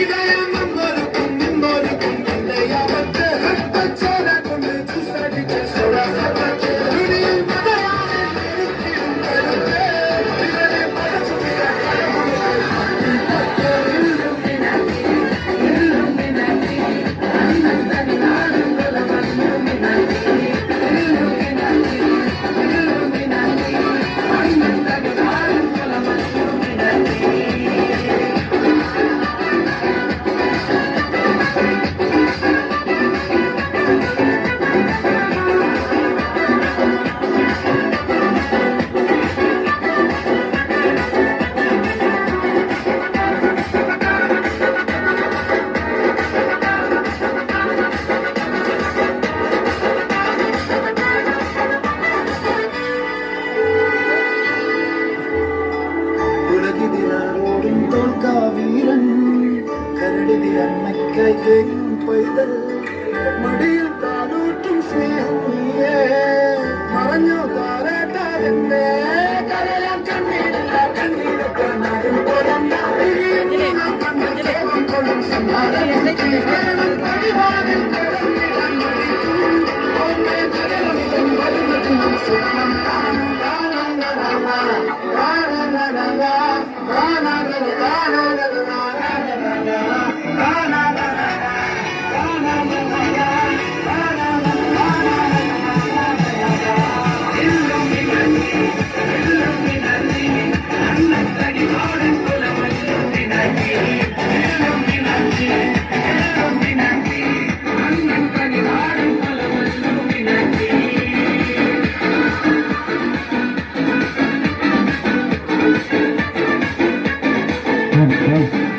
Speaker 17: இதயம் நம்பருக்கும் நிம்மருக்கும் இல்லையாவத்து ரத்தச்சோர கொண்டு ஜூசடிச்ச சோரா சபத்து துணி மதையானே நெருக்கிடும் கருத்து இதனை படச்சுவிட உலகிதிலாரோடும் தோல்கா வீரன் கரடிதி அன்னைக்காய் கேட்கும் பைதல் மடியில் தானூற்றும் ஸ்நேகம் நீயே மறைഞ്ഞോ താരാട്ടാതെന്നേ കരയാൻ കണ്ണീരില്ല കണ്ണീരൊക്കെ നാടും പോരണ്ട കൊള്ളും സമ്മാനം പരിവാറിൽ കിടന്നിടാൻ മടിക്കും ഒന്നേ കരളിലും വരുന്നതിനും സുഖം
Speaker 18: Right.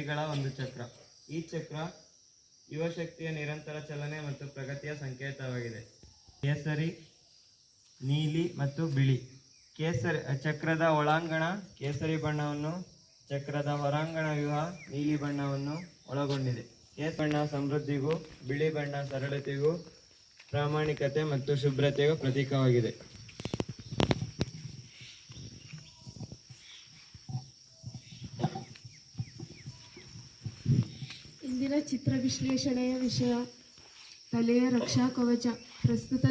Speaker 18: ಶಕ್ತಿಗಳ ಒಂದು ಚಕ್ರ. ಈ ಚಕ್ರ ಯುವಶಕ್ತಿಯ ನಿರಂತರ ಚಲನೆ ಮತ್ತು ಪ್ರಗತಿಯ ಸಂಕೇತವಾಗಿದೆ. ಕೇಸರಿ, ನೀಲಿ ಮತ್ತು ಬಿಳಿ. ಚಕ್ರದ ಒಳಾಂಗಣ ಕೇಸರಿ ಬಣ್ಣವನ್ನು, ಚಕ್ರದ ಹೊರಾಂಗಣ ವ್ಯೂಹ ನೀಲಿ ಬಣ್ಣವನ್ನು ಒಳಗೊಂಡಿದೆ. ಕೇಸರಿ ಬಣ್ಣ ಸಮೃದ್ಧಿಗೂ, ಬಿಳಿ ಬಣ್ಣ ಸರಳತೆಗೂ, ಪ್ರಾಮಾಣಿಕತೆ ಮತ್ತು ಶುಭ್ರತೆಗೂ ಪ್ರತೀಕವಾಗಿದೆ.
Speaker 19: ಇಂದಿನ ಚಿತ್ರ ವಿಶ್ಲೇಷಣೆಯ ವಿಷಯ ತಲೆಯ ರಕ್ಷಾ ಕವಚ. ಪ್ರಸ್ತುತ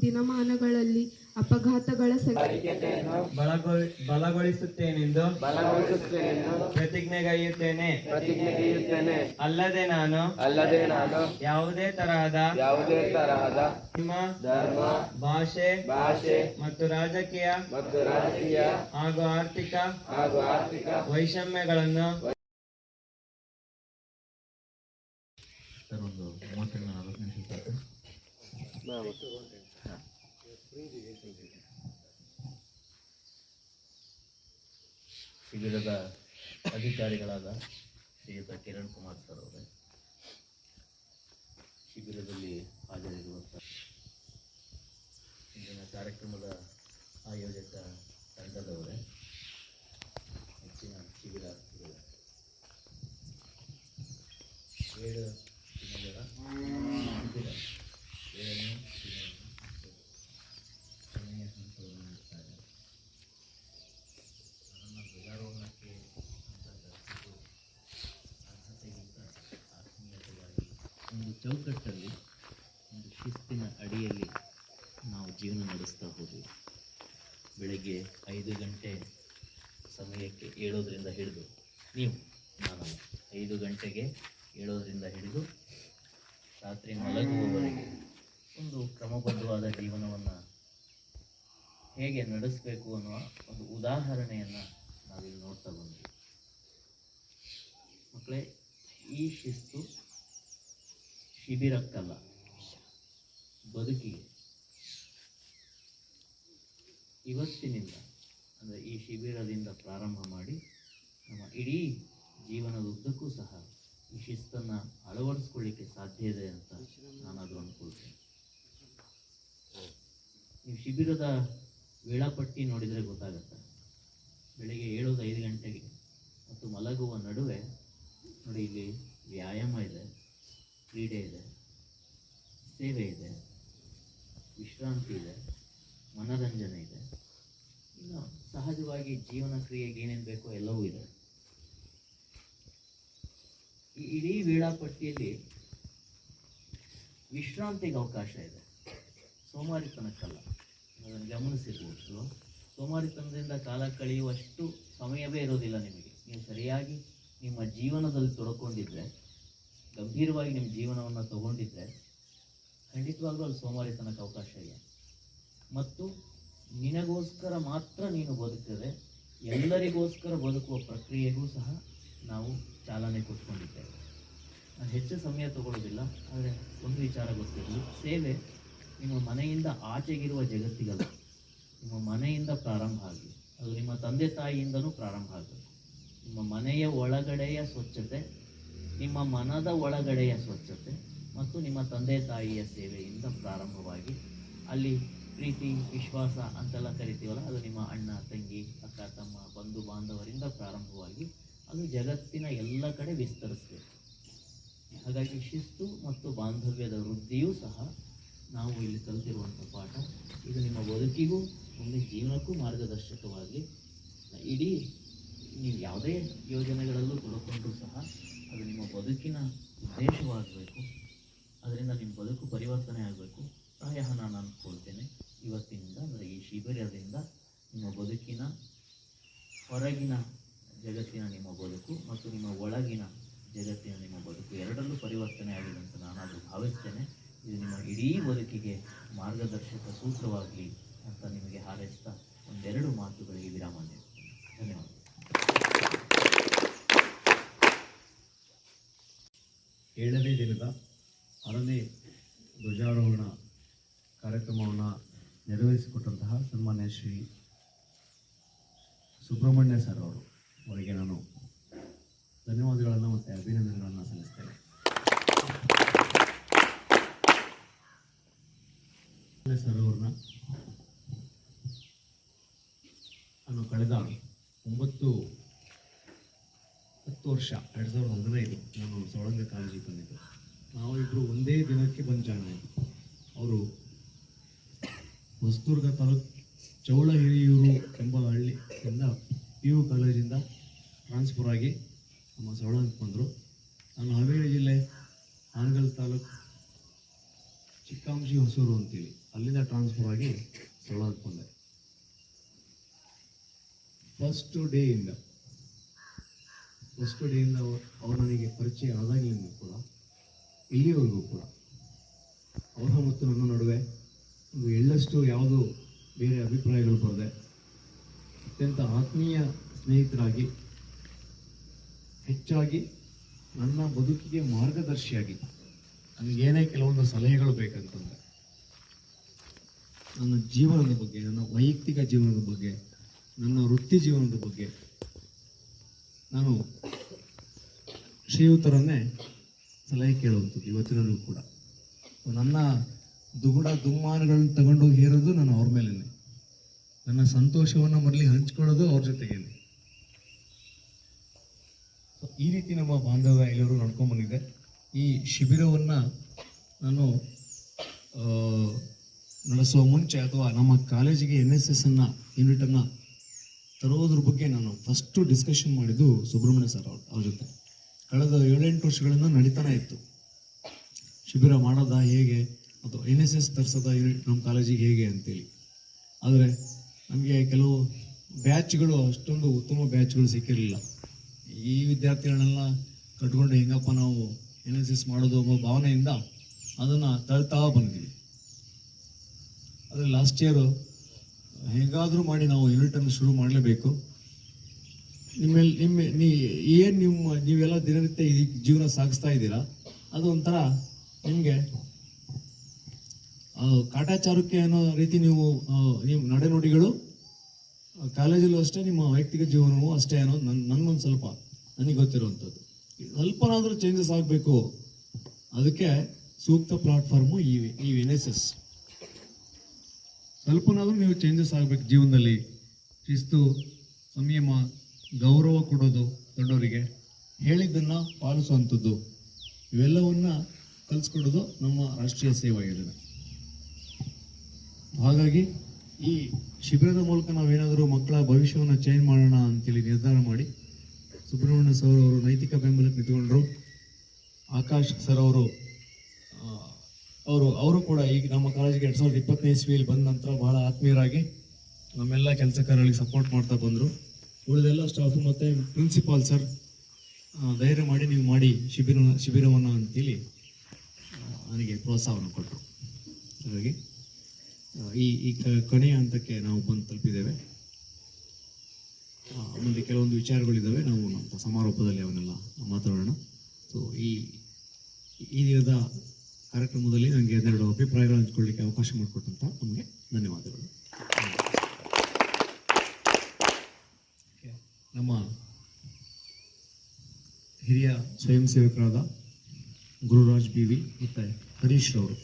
Speaker 19: ದಿನಮಾನಗಳಲ್ಲಿ ಅಪಘಾತಗಳ
Speaker 18: ಬಲಗೊಳಿಸುತ್ತೇನೆಂದು ಪ್ರತಿಜ್ಞೆಗೈಯುತ್ತೇನೆ. ಅಲ್ಲದೆ ನಾನು ಯಾವುದೇ ತರಹದ ನಿಮ್ಮ ಧರ್ಮ, ಭಾಷೆ ಮತ್ತು ರಾಜಕೀಯ ಹಾಗೂ ಆರ್ಥಿಕ ವೈಷಮ್ಯಗಳನ್ನು
Speaker 11: ಸರ್ ಒಂದು 30-40 ನಿಮಿಷ ಸಾಕು. ಶಿಬಿರದ ಅಧಿಕಾರಿಗಳಾದ ಶ್ರೀಯುತ ಕಿರಣ್ ಕುಮಾರ್ ಸರ್ ಅವರೇ, ಶಿಬಿರದಲ್ಲಿ ಹಾಜರಿರುವಂಥ ಇಂದಿನ ಕಾರ್ಯಕ್ರಮದ ಆಯೋಜಕ ತಂಡದವರೇ, ಹೆಚ್ಚಿನ ಶಿಬಿರಾರ್ಥಿಗಳು, 7 ದಿನಗಳ ಶಿಬಿರ 7ನೇ ಕೊನೆಯ ಹಂತವನ್ನು ನೀಡುತ್ತಾರೆ. ನನ್ನನ್ನು ಧ್ವಜಾರೋಹಣಕ್ಕೆ ಅಂತ ಕರೆಸಿದ್ದು ಅರ್ಹತೆಗಿಂತ ಆತ್ಮೀಯತೆಯಾಗಿ ಒಂದು ಚೌಕಟ್ಟಲ್ಲಿ, ಒಂದು ಶಿಸ್ತಿನ ಅಡಿಯಲ್ಲಿ ನಾವು ಜೀವನ ನಡೆಸ್ತಾ ಹೋದ್ವಿ. ಬೆಳಗ್ಗೆ 5 ಗಂಟೆ ಸಮಯಕ್ಕೆ ಏಳೋದ್ರಿಂದ ಹಿಡಿದು, ನಾನಲ್ಲ, 5 ಗಂಟೆಗೆ ಏಳೋದ್ರಿಂದ ಹಿಡಿದು ರಾತ್ರಿ ಮಲಗುವವರೆಗೆ ಒಂದು ಕ್ರಮಬದ್ಧವಾದ ಜೀವನವನ್ನು ಹೇಗೆ ನಡೆಸಬೇಕು ಅನ್ನುವ ಒಂದು ಉದಾಹರಣೆಯನ್ನು ನಾವಿಲ್ಲಿ ನೋಡ್ತಾ ಬಂದ್ವಿ. ಮಕ್ಕಳೇ, ಈ ಶಿಸ್ತು ಶಿಬಿರಕ್ಕಲ್ಲ, ಬದುಕಿಗೆ. ಇವತ್ತಿನಿಂದ ಅಂದರೆ ಈ ಶಿಬಿರದಿಂದ ಪ್ರಾರಂಭ ಮಾಡಿ ನಮ್ಮ ಇಡೀ ಜೀವನದುದ್ದಕ್ಕೂ ಸಹ ಈ ಶಿಸ್ತನ್ನು ಅಳವಡಿಸ್ಕೊಳ್ಳಿಕ್ಕೆ ಸಾಧ್ಯ ಇದೆ ಅಂತ ನಾನಾದರೂ ಅಂದ್ಕೊಳ್ತೇನೆ. ನೀವು ಶಿಬಿರದ ವೇಳಾಪಟ್ಟಿ ನೋಡಿದರೆ ಗೊತ್ತಾಗುತ್ತೆ. ಬೆಳಗ್ಗೆ ಏಳೋದು 5 ಗಂಟೆಗೆ ಮತ್ತು ಮಲಗುವ ನಡುವೆ ನೋಡಿ, ಇಲ್ಲಿ ವ್ಯಾಯಾಮ ಇದೆ, ಕ್ರೀಡೆ ಇದೆ, ಸೇವೆ ಇದೆ, ವಿಶ್ರಾಂತಿ ಇದೆ, ಮನರಂಜನೆ ಇದೆ, ಇನ್ನು ಸಹಜವಾಗಿ ಜೀವನ ಕ್ರಿಯೆಗೆ ಏನೇನು ಬೇಕೋ ಎಲ್ಲವೂ ಇದೆ. ಈ ಇಡೀ ವೇಳಾಪಟ್ಟಿಯಲ್ಲಿ ವಿಶ್ರಾಂತಿಗೆ ಅವಕಾಶ ಇದೆ, ಸೋಮಾರಿತನಕ್ಕಲ್ಲ. ಅದನ್ನು ಗಮನಿಸಿರ್ಬೋದು, ಸೋಮಾರಿತನದಿಂದ ಕಾಲ ಕಳೆಯುವಷ್ಟು ಸಮಯವೇ ಇರೋದಿಲ್ಲ ನಿಮಗೆ. ನೀವು ಸರಿಯಾಗಿ ನಿಮ್ಮ ಜೀವನದಲ್ಲಿ ತೊಡ್ಕೊಂಡಿದ್ರೆ, ಗಂಭೀರವಾಗಿ ನಿಮ್ಮ ಜೀವನವನ್ನು ತಗೊಂಡಿದ್ರೆ ಖಂಡಿತವಾಗ್ಲೂ ಅಲ್ಲಿ ಸೋಮಾರಿತನಕ್ಕೆ ಅವಕಾಶ ಇಲ್ಲ. ಮತ್ತು ನಿನಗೋಸ್ಕರ ಮಾತ್ರ ನೀನು ಬದುಕಿದ್ರೆ ಎಲ್ಲರಿಗೋಸ್ಕರ ಬದುಕುವ ಪ್ರಕ್ರಿಯೆಗೂ ಸಹ ನಾವು ಚಾಲನೆ ಕೊಟ್ಕೊಂಡಿದ್ದೇವೆ. ನಾನು ಹೆಚ್ಚು ಸಮಯ ತಗೊಳ್ಳೋದಿಲ್ಲ, ಆದರೆ ಒಂದು ವಿಚಾರ ಗೊತ್ತಿರಲಿ, ಸೇವೆ ನಿಮ್ಮ ಮನೆಯಿಂದ ಆಚೆಗಿರುವ ಜಗತ್ತಿಗಲ್ಲ, ನಿಮ್ಮ ಮನೆಯಿಂದ ಪ್ರಾರಂಭ ಆಗಲಿ. ಅದು ನಿಮ್ಮ ತಂದೆ ತಾಯಿಯಿಂದನೂ ಪ್ರಾರಂಭ ಆಗಬೇಕು. ನಿಮ್ಮ ಮನೆಯ ಒಳಗಡೆಯ ಸ್ವಚ್ಛತೆ, ನಿಮ್ಮ ಮನದ ಒಳಗಡೆಯ ಸ್ವಚ್ಛತೆ ಮತ್ತು ನಿಮ್ಮ ತಂದೆ ತಾಯಿಯ ಸೇವೆಯಿಂದ ಪ್ರಾರಂಭವಾಗಿ ಅಲ್ಲಿ ಪ್ರೀತಿ, ವಿಶ್ವಾಸ ಅಂತೆಲ್ಲ ಕರಿತೀವಲ್ಲ, ಅದು ನಿಮ್ಮ ಅಣ್ಣ, ತಂಗಿ, ಅಕ್ಕ, ತಮ್ಮ, ಬಂಧು ಬಾಂಧವರಿಂದ ಪ್ರಾರಂಭವಾಗಿ ಅದು ಜಗತ್ತಿನ ಎಲ್ಲ ಕಡೆ ವಿಸ್ತರಿಸಬೇಕು. ಹಾಗಾಗಿ ಶಿಸ್ತು ಮತ್ತು ಬಾಂಧವ್ಯದ ವೃದ್ಧಿಯೂ ಸಹ ನಾವು ಇಲ್ಲಿ ಕಲಿತಿರುವಂಥ ಪಾಠ. ಇದು ನಿಮ್ಮ ಬದುಕಿಗೂ ಮುಂದೆ ಜೀವನಕ್ಕೂ ಮಾರ್ಗದರ್ಶಕವಾಗಿ, ಇಡೀ ನೀವು ಯಾವುದೇ ಯೋಜನೆಗಳಲ್ಲೂ ತೊಡಕೊಂಡ್ರೂ ಸಹ ಅದು ನಿಮ್ಮ ಬದುಕಿನ ಉದ್ದೇಶವಾಗಬೇಕು. ಅದರಿಂದ ನಿಮ್ಮ ಬದುಕು ಪರಿವರ್ತನೆ ಆಗಬೇಕು. ಪ್ರಾಯಃ ನಾನು ಅಂದ್ಕೊಳ್ತೇನೆ, ಇವತ್ತಿನಿಂದ ಅಂದರೆ ಈ ಶಿಬಿರದಿಂದ ನಿಮ್ಮ ಬದುಕಿನ ಹೊರಗಿನ ಜಗತ್ತಿನ ನಿಮ್ಮ ಬದುಕು ಮತ್ತು ನಿಮ್ಮ ಒಳಗಿನ ಜಗತ್ತಿನ ನಿಮ್ಮ ಬದುಕು ಎರಡರಲ್ಲೂ ಪರಿವರ್ತನೆ ಆಗಿದೆ ಅಂತ ನಾನಾದರೂ ಭಾವಿಸ್ತೇನೆ. ಇದು ನಿಮ್ಮ ಇಡೀ ಬದುಕಿಗೆ ಮಾರ್ಗದರ್ಶಕ ಸೂತ್ರವಾಗಲಿ ಅಂತ ನಿಮಗೆ ಹಾರೈಸ್ತಾ 1-2 ಮಾತುಗಳಿಗೆ ವಿರಾಮ ನೀಡ್ತೇನೆ. ಧನ್ಯವಾದ.
Speaker 9: 7ನೇ ದಿನದ 6ನೇ ಧ್ವಜಾರೋಹಣ ಕಾರ್ಯಕ್ರಮವನ್ನು ನೆರವೇರಿಸಿಕೊಟ್ಟಂತಹ ಸನ್ಮಾನ್ಯ ಶ್ರೀ ಸುಬ್ರಹ್ಮಣ್ಯ ಸರ್ ಅವರಿಗೆ ನಾನು ಧನ್ಯವಾದಗಳನ್ನು ಮತ್ತು ಅಭಿನಂದನೆಗಳನ್ನು ಸಲ್ಲಿಸ್ತೇನೆ. ಸರ್ ಅವ್ರನ್ನ ನಾನು ಕಳೆದ 9-10 ವರ್ಷ 2015 ನಾನು ಸವಳಂಗ ಕಾಲೇಜಿಗೆ ಬಂದಿದ್ದೆ. ನಾವಿಬ್ಬರು ಒಂದೇ ದಿನಕ್ಕೆ ಬಂದು ಜಾಯ್ನ್ ಆಯಿತು. ಅವರು ಹೊಸದುರ್ಗ ತಾಲೂಕು ಚೌಳಹಿರಿಯೂರು ಎಂಬ ಹಳ್ಳಿಯಿಂದ PU ಕಾಲೇಜಿಂದ ಟ್ರಾನ್ಸ್ಫರ್ ಆಗಿ ನಮ್ಮ ಸವಳಂಗಕ್ಕೆ ಬಂದರು. ನಾನು ಹಾವೇರಿ ಜಿಲ್ಲೆ ಹಾನಗಲ್ ತಾಲೂಕು ಚಿಕ್ಕಾಂಶಿ ಹೊಸೂರು ಅಂತೇಳಿ ಅಲ್ಲಿಂದ ಟ್ರಾನ್ಸ್ಫರ್ ಆಗಿ ಸವಳಂಗಕ್ಕೆ ಬಂದೆ. ಫಸ್ಟ್ ಡೇಯಿಂದ ಅವ್ರು ನನಗೆ ಪರಿಚಯ ಆದಾಗಲಿಂದ ಕೂಡ ಇಲ್ಲಿವರೆಗೂ ಕೂಡ ಅವರ ಮತ್ತು ನನ್ನ ನಡುವೆ ಒಂದು ಎಳ್ಳಷ್ಟು ಯಾವುದೋ ಬೇರೆ ಅಭಿಪ್ರಾಯಗಳು ಬರದೆ ಅತ್ಯಂತ ಆತ್ಮೀಯ ಸ್ನೇಹಿತರಾಗಿ, ಹೆಚ್ಚಾಗಿ ನನ್ನ ಬದುಕಿಗೆ ಮಾರ್ಗದರ್ಶಿಯಾಗಿ, ನನಗೇನೇ ಕೆಲವೊಂದು ಸಲಹೆಗಳು ಬೇಕಂತಂದರೆ ನನ್ನ ಜೀವನದ ಬಗ್ಗೆ, ನನ್ನ ವೈಯಕ್ತಿಕ ಜೀವನದ ಬಗ್ಗೆ, ನನ್ನ ವೃತ್ತಿ ಜೀವನದ ಬಗ್ಗೆ ನಾನು ಶ್ರೀಯುತರನ್ನೇ ಸಲಹೆ ಕೇಳುವಂಥದ್ದು ಇವತ್ತಿನಲ್ಲೂ ಕೂಡ. ನನ್ನ ದುಗುಡ ದುಮ್ಮಾನಗಳನ್ನು ತಗೊಂಡು ಹೇರೋದು ನಾನು ಅವ್ರ ಮೇಲೇನೆ, ನನ್ನ ಸಂತೋಷವನ್ನು ಮೊದಲು ಹಂಚ್ಕೊಳ್ಳೋದು ಅವ್ರ ಜೊತೆಗೇನೆ. ಈ ರೀತಿ ನಮ್ಮ ಬಾಂಧವ್ಯ ಎಲ್ಲರೂ ನಡ್ಕೊಂಡ್ಬಂದಿದೆ. ಈ ಶಿಬಿರವನ್ನು ನಾನು ನಡೆಸುವ ಮುಂಚೆ ಅಥವಾ ನಮ್ಮ ಕಾಲೇಜಿಗೆ NSS ಯೂನಿಟನ್ನು ತರೋದ್ರ ಬಗ್ಗೆ ನಾನು ಫಸ್ಟು ಡಿಸ್ಕಷನ್ ಮಾಡಿದ್ದು ಸುಬ್ರಹ್ಮಣ್ಯ ಸರ್ ಅವ್ರ ಜೊತೆ. ಕಳೆದ 7-8 ವರ್ಷಗಳಿಂದ ನಡೀತಾನೆ ಇತ್ತು ಶಿಬಿರ ಮಾಡೋದ ಹೇಗೆ ಅಥವಾ NSS ತರಿಸೋದ ಯೂನಿಟ್ ನಮ್ಮ ಕಾಲೇಜಿಗೆ ಹೇಗೆ ಅಂತೇಳಿ. ಆದರೆ ನಮಗೆ ಕೆಲವು ಬ್ಯಾಚ್ಗಳು ಅಷ್ಟೊಂದು ಉತ್ತಮ ಬ್ಯಾಚ್ಗಳು ಸಿಕ್ಕಿರಲಿಲ್ಲ. ಈ ವಿದ್ಯಾರ್ಥಿಗಳನ್ನೆಲ್ಲ ಕಟ್ಕೊಂಡು ಹೆಂಗಪ್ಪ ನಾವು NSS ಮಾಡೋದು ಅನ್ನೋ ಭಾವನೆಯಿಂದ ಅದನ್ನು ತಳ್ತಾ ಬಂದ್ವಿ. ಆದರೆ ಲಾಸ್ಟ್ ಇಯರು ಹೇಗಾದರೂ ಮಾಡಿ ನಾವು ಯೂನಿಟನ್ನು ಶುರು ಮಾಡಲೇಬೇಕು. ನೀವೆಲ್ಲ ದಿನನಿತ್ಯ ಈ ಜೀವನ ಸಾಗಿಸ್ತಾ ಇದ್ದೀರಾ, ಅದು ಒಂಥರ ನಿಮಗೆ ಕಾಟಾಚಾರಕ್ಕೆ ಅನ್ನೋ ರೀತಿ ನೀವು ನಡೆನುಡಿಗಳು ಕಾಲೇಜಲ್ಲೂ ಅಷ್ಟೇ, ನಿಮ್ಮ ವೈಯಕ್ತಿಕ ಜೀವನವೂ ಅಷ್ಟೇ ಅನ್ನೋದು ನನಗೊಂದು ಸ್ವಲ್ಪ ನನಗೆ ಗೊತ್ತಿರುವಂಥದ್ದು. ಸ್ವಲ್ಪನಾದರೂ ಚೇಂಜಸ್ ಆಗಬೇಕು, ಅದಕ್ಕೆ ಸೂಕ್ತ ಪ್ಲಾಟ್ಫಾರ್ಮು ಈ NSS. ಸ್ವಲ್ಪನಾದರೂ ನೀವು ಚೇಂಜಸ್ ಆಗಬೇಕು ಜೀವನದಲ್ಲಿ. ಶಿಸ್ತು, ಸಂಯಮ, ಗೌರವ ಕೊಡೋದು, ದೊಡ್ಡವರಿಗೆ ಹೇಳಿದ್ದನ್ನು ಪಾಲಿಸುವಂಥದ್ದು, ಇವೆಲ್ಲವನ್ನ ಕಲಿಸ್ಕೊಡೋದು ನಮ್ಮ ರಾಷ್ಟ್ರೀಯ ಸೇವಾ ಯೋಜನೆ. ಹಾಗಾಗಿ ಈ ಶಿಬಿರದ ಮೂಲಕ ನಾವೇನಾದರೂ ಮಕ್ಕಳ ಭವಿಷ್ಯವನ್ನು ಚೇಂಜ್ ಮಾಡೋಣ ಅಂತೇಳಿ ನಿರ್ಧಾರ ಮಾಡಿ ಸುಬ್ರಹ್ಮಣ್ಯ ಸರ್ ಅವರು ನೈತಿಕ ಬೆಂಬಲಕ್ಕೆ ನಿಂತ್ಕೊಂಡ್ರು. ಆಕಾಶ್ ಸರ್ ಅವರು ಕೂಡ ಈಗ ನಮ್ಮ ಕಾಲೇಜಿಗೆ 2020ನೇ ಇಸ್ವಿಯಲ್ಲಿ ಬಂದ ನಂತರ ಬಹಳ ಆತ್ಮೀಯರಾಗಿ ನಮ್ಮೆಲ್ಲ ಕೆಲಸಗಾರರಿಗೆ ಸಪೋರ್ಟ್ ಮಾಡ್ತಾ ಬಂದರು. ಉಳಿದೆಲ್ಲ ಸ್ಟಾಫು ಮತ್ತು ಪ್ರಿನ್ಸಿಪಾಲ್ ಸರ್ ಧೈರ್ಯ ಮಾಡಿ ನೀವು ಮಾಡಿ ಶಿಬಿರವನ್ನು ಅಂತೇಳಿ ನನಗೆ ಪ್ರೋತ್ಸಾಹವನ್ನು ಕೊಟ್ಟರು. ಹಾಗಾಗಿ ಈ ಕೊನೆಯ ಹಂತಕ್ಕೆ ನಾವು ಬಂದು ತಲುಪಿದ್ದೇವೆ. ಮುಂದೆ ಕೆಲವೊಂದು ವಿಚಾರಗಳಿದ್ದಾವೆ, ನಾವು ನಮ್ಮ ಸಮಾರೋಪದಲ್ಲಿ ಅವನ್ನೆಲ್ಲ ಮಾತಾಡೋಣ. ಸೊ ಈ ದಿನದ ಕಾರ್ಯಕ್ರಮದಲ್ಲಿ ನನಗೆ 2 ಅಭಿಪ್ರಾಯಗಳು ಹಂಚ್ಕೊಳ್ಳಿಕ್ಕೆ ಅವಕಾಶ ಮಾಡಿಕೊಟ್ಟಂತ ನಮಗೆ ಧನ್ಯವಾದಗಳು. ನಮ್ಮ ಹಿರಿಯ ಸ್ವಯಂ ಸೇವಕರಾದ ಗುರುರಾಜ್ BV ಮತ್ತು ಹರೀಶ್ ಅವರು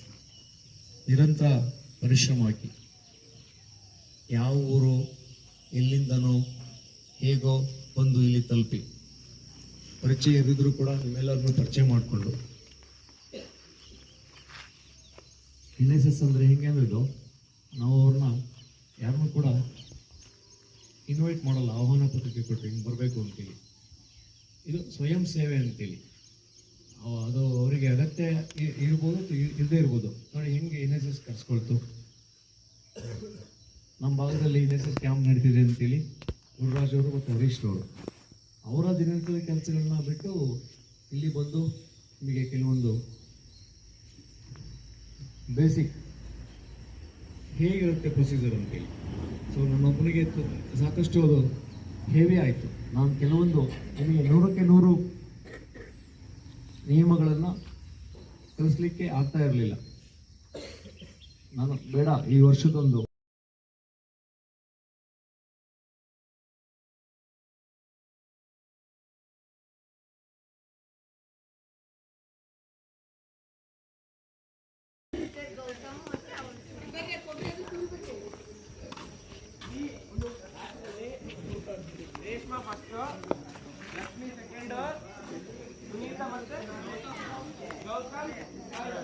Speaker 9: ನಿರಂತರ ಪರಿಶ್ರಮ ಹಾಕಿ ಯಾವ ಊರು ಎಲ್ಲಿಂದನೋ ಹೇಗೋ ಬಂದು ಇಲ್ಲಿ ತಲುಪಿ ಪರಿಚಯ ಇರಿದ್ರು ಕೂಡ ನಿಮ್ಮೆಲ್ಲರನ್ನೂ ಪರಿಚಯ ಮಾಡಿಕೊಂಡು NSS ಅಂದರೆ ಹೆಂಗೆ ಅಂದ್ರಿದ್ದು, ನಾವು ಅವ್ರನ್ನ ಯಾರನ್ನೂ ಕೂಡ ಇನ್ವೈಟ್ ಮಾಡಲ್ಲ, ಆಹ್ವಾನ ಪತ್ರಿಕೆ ಕೊಟ್ಟು ಹಿಂಗೆ ಬರಬೇಕು ಅಂತೇಳಿ. ಇದು ಸ್ವಯಂ ಸೇವೆ ಅಂತೇಳಿ. ಅದು ಅವರಿಗೆ ಅಗತ್ಯ ಇರ್ಬೋದು, ಇರದೇ ಇರ್ಬೋದು. ನೋಡಿ ಹೆಂಗೆ NSS ಕರ್ಸ್ಕೊಳ್ತು. ನಮ್ಮ ಭಾಗದಲ್ಲಿ NSS ಕ್ಯಾಂಪ್ ನಡೀತಿದೆ ಅಂತೇಳಿ ಗುರುರಾಜ್ ಅವರು ಮತ್ತು ಹರೀಶ್ ಅವರು ಅವರ ದಿನನಿತ್ಯದ ಕೆಲಸಗಳನ್ನ ಬಿಟ್ಟು ಇಲ್ಲಿ ಬಂದು ನಿಮಗೆ ಕೆಲವೊಂದು ಬೇಸಿಕ್ ಹೇಗಿರುತ್ತೆ ಪ್ರೊಸೀಜರ್ ಅಂತೇಳಿ. ಸೊ ನನ್ನೊಬ್ಬನಿಗೆ ಸಾಕಷ್ಟು ಅದು ಹೆವಿ ಆಯಿತು. ನಾನು ಕೆಲವೊಂದು ನಿಮಗೆ 100ಕ್ಕೆ 100 ನಿಯಮಗಳನ್ನು ಕಲಿಸ್ಲಿಕ್ಕೆ ಆಗ್ತಾ ಇರಲಿಲ್ಲ. ನಾನು ಬೇಡ ಈ ವರ್ಷದೊಂದು
Speaker 18: ಪ್ರತಿಮಾ ಫಸ್ಟು, ಲಕ್ಷ್ಮಿ ಸೆಕೆಂಡು, ಸುನೀತಾ ಮತ್ತೆ ಗೌತಮ್ ಥರ್ಡ್.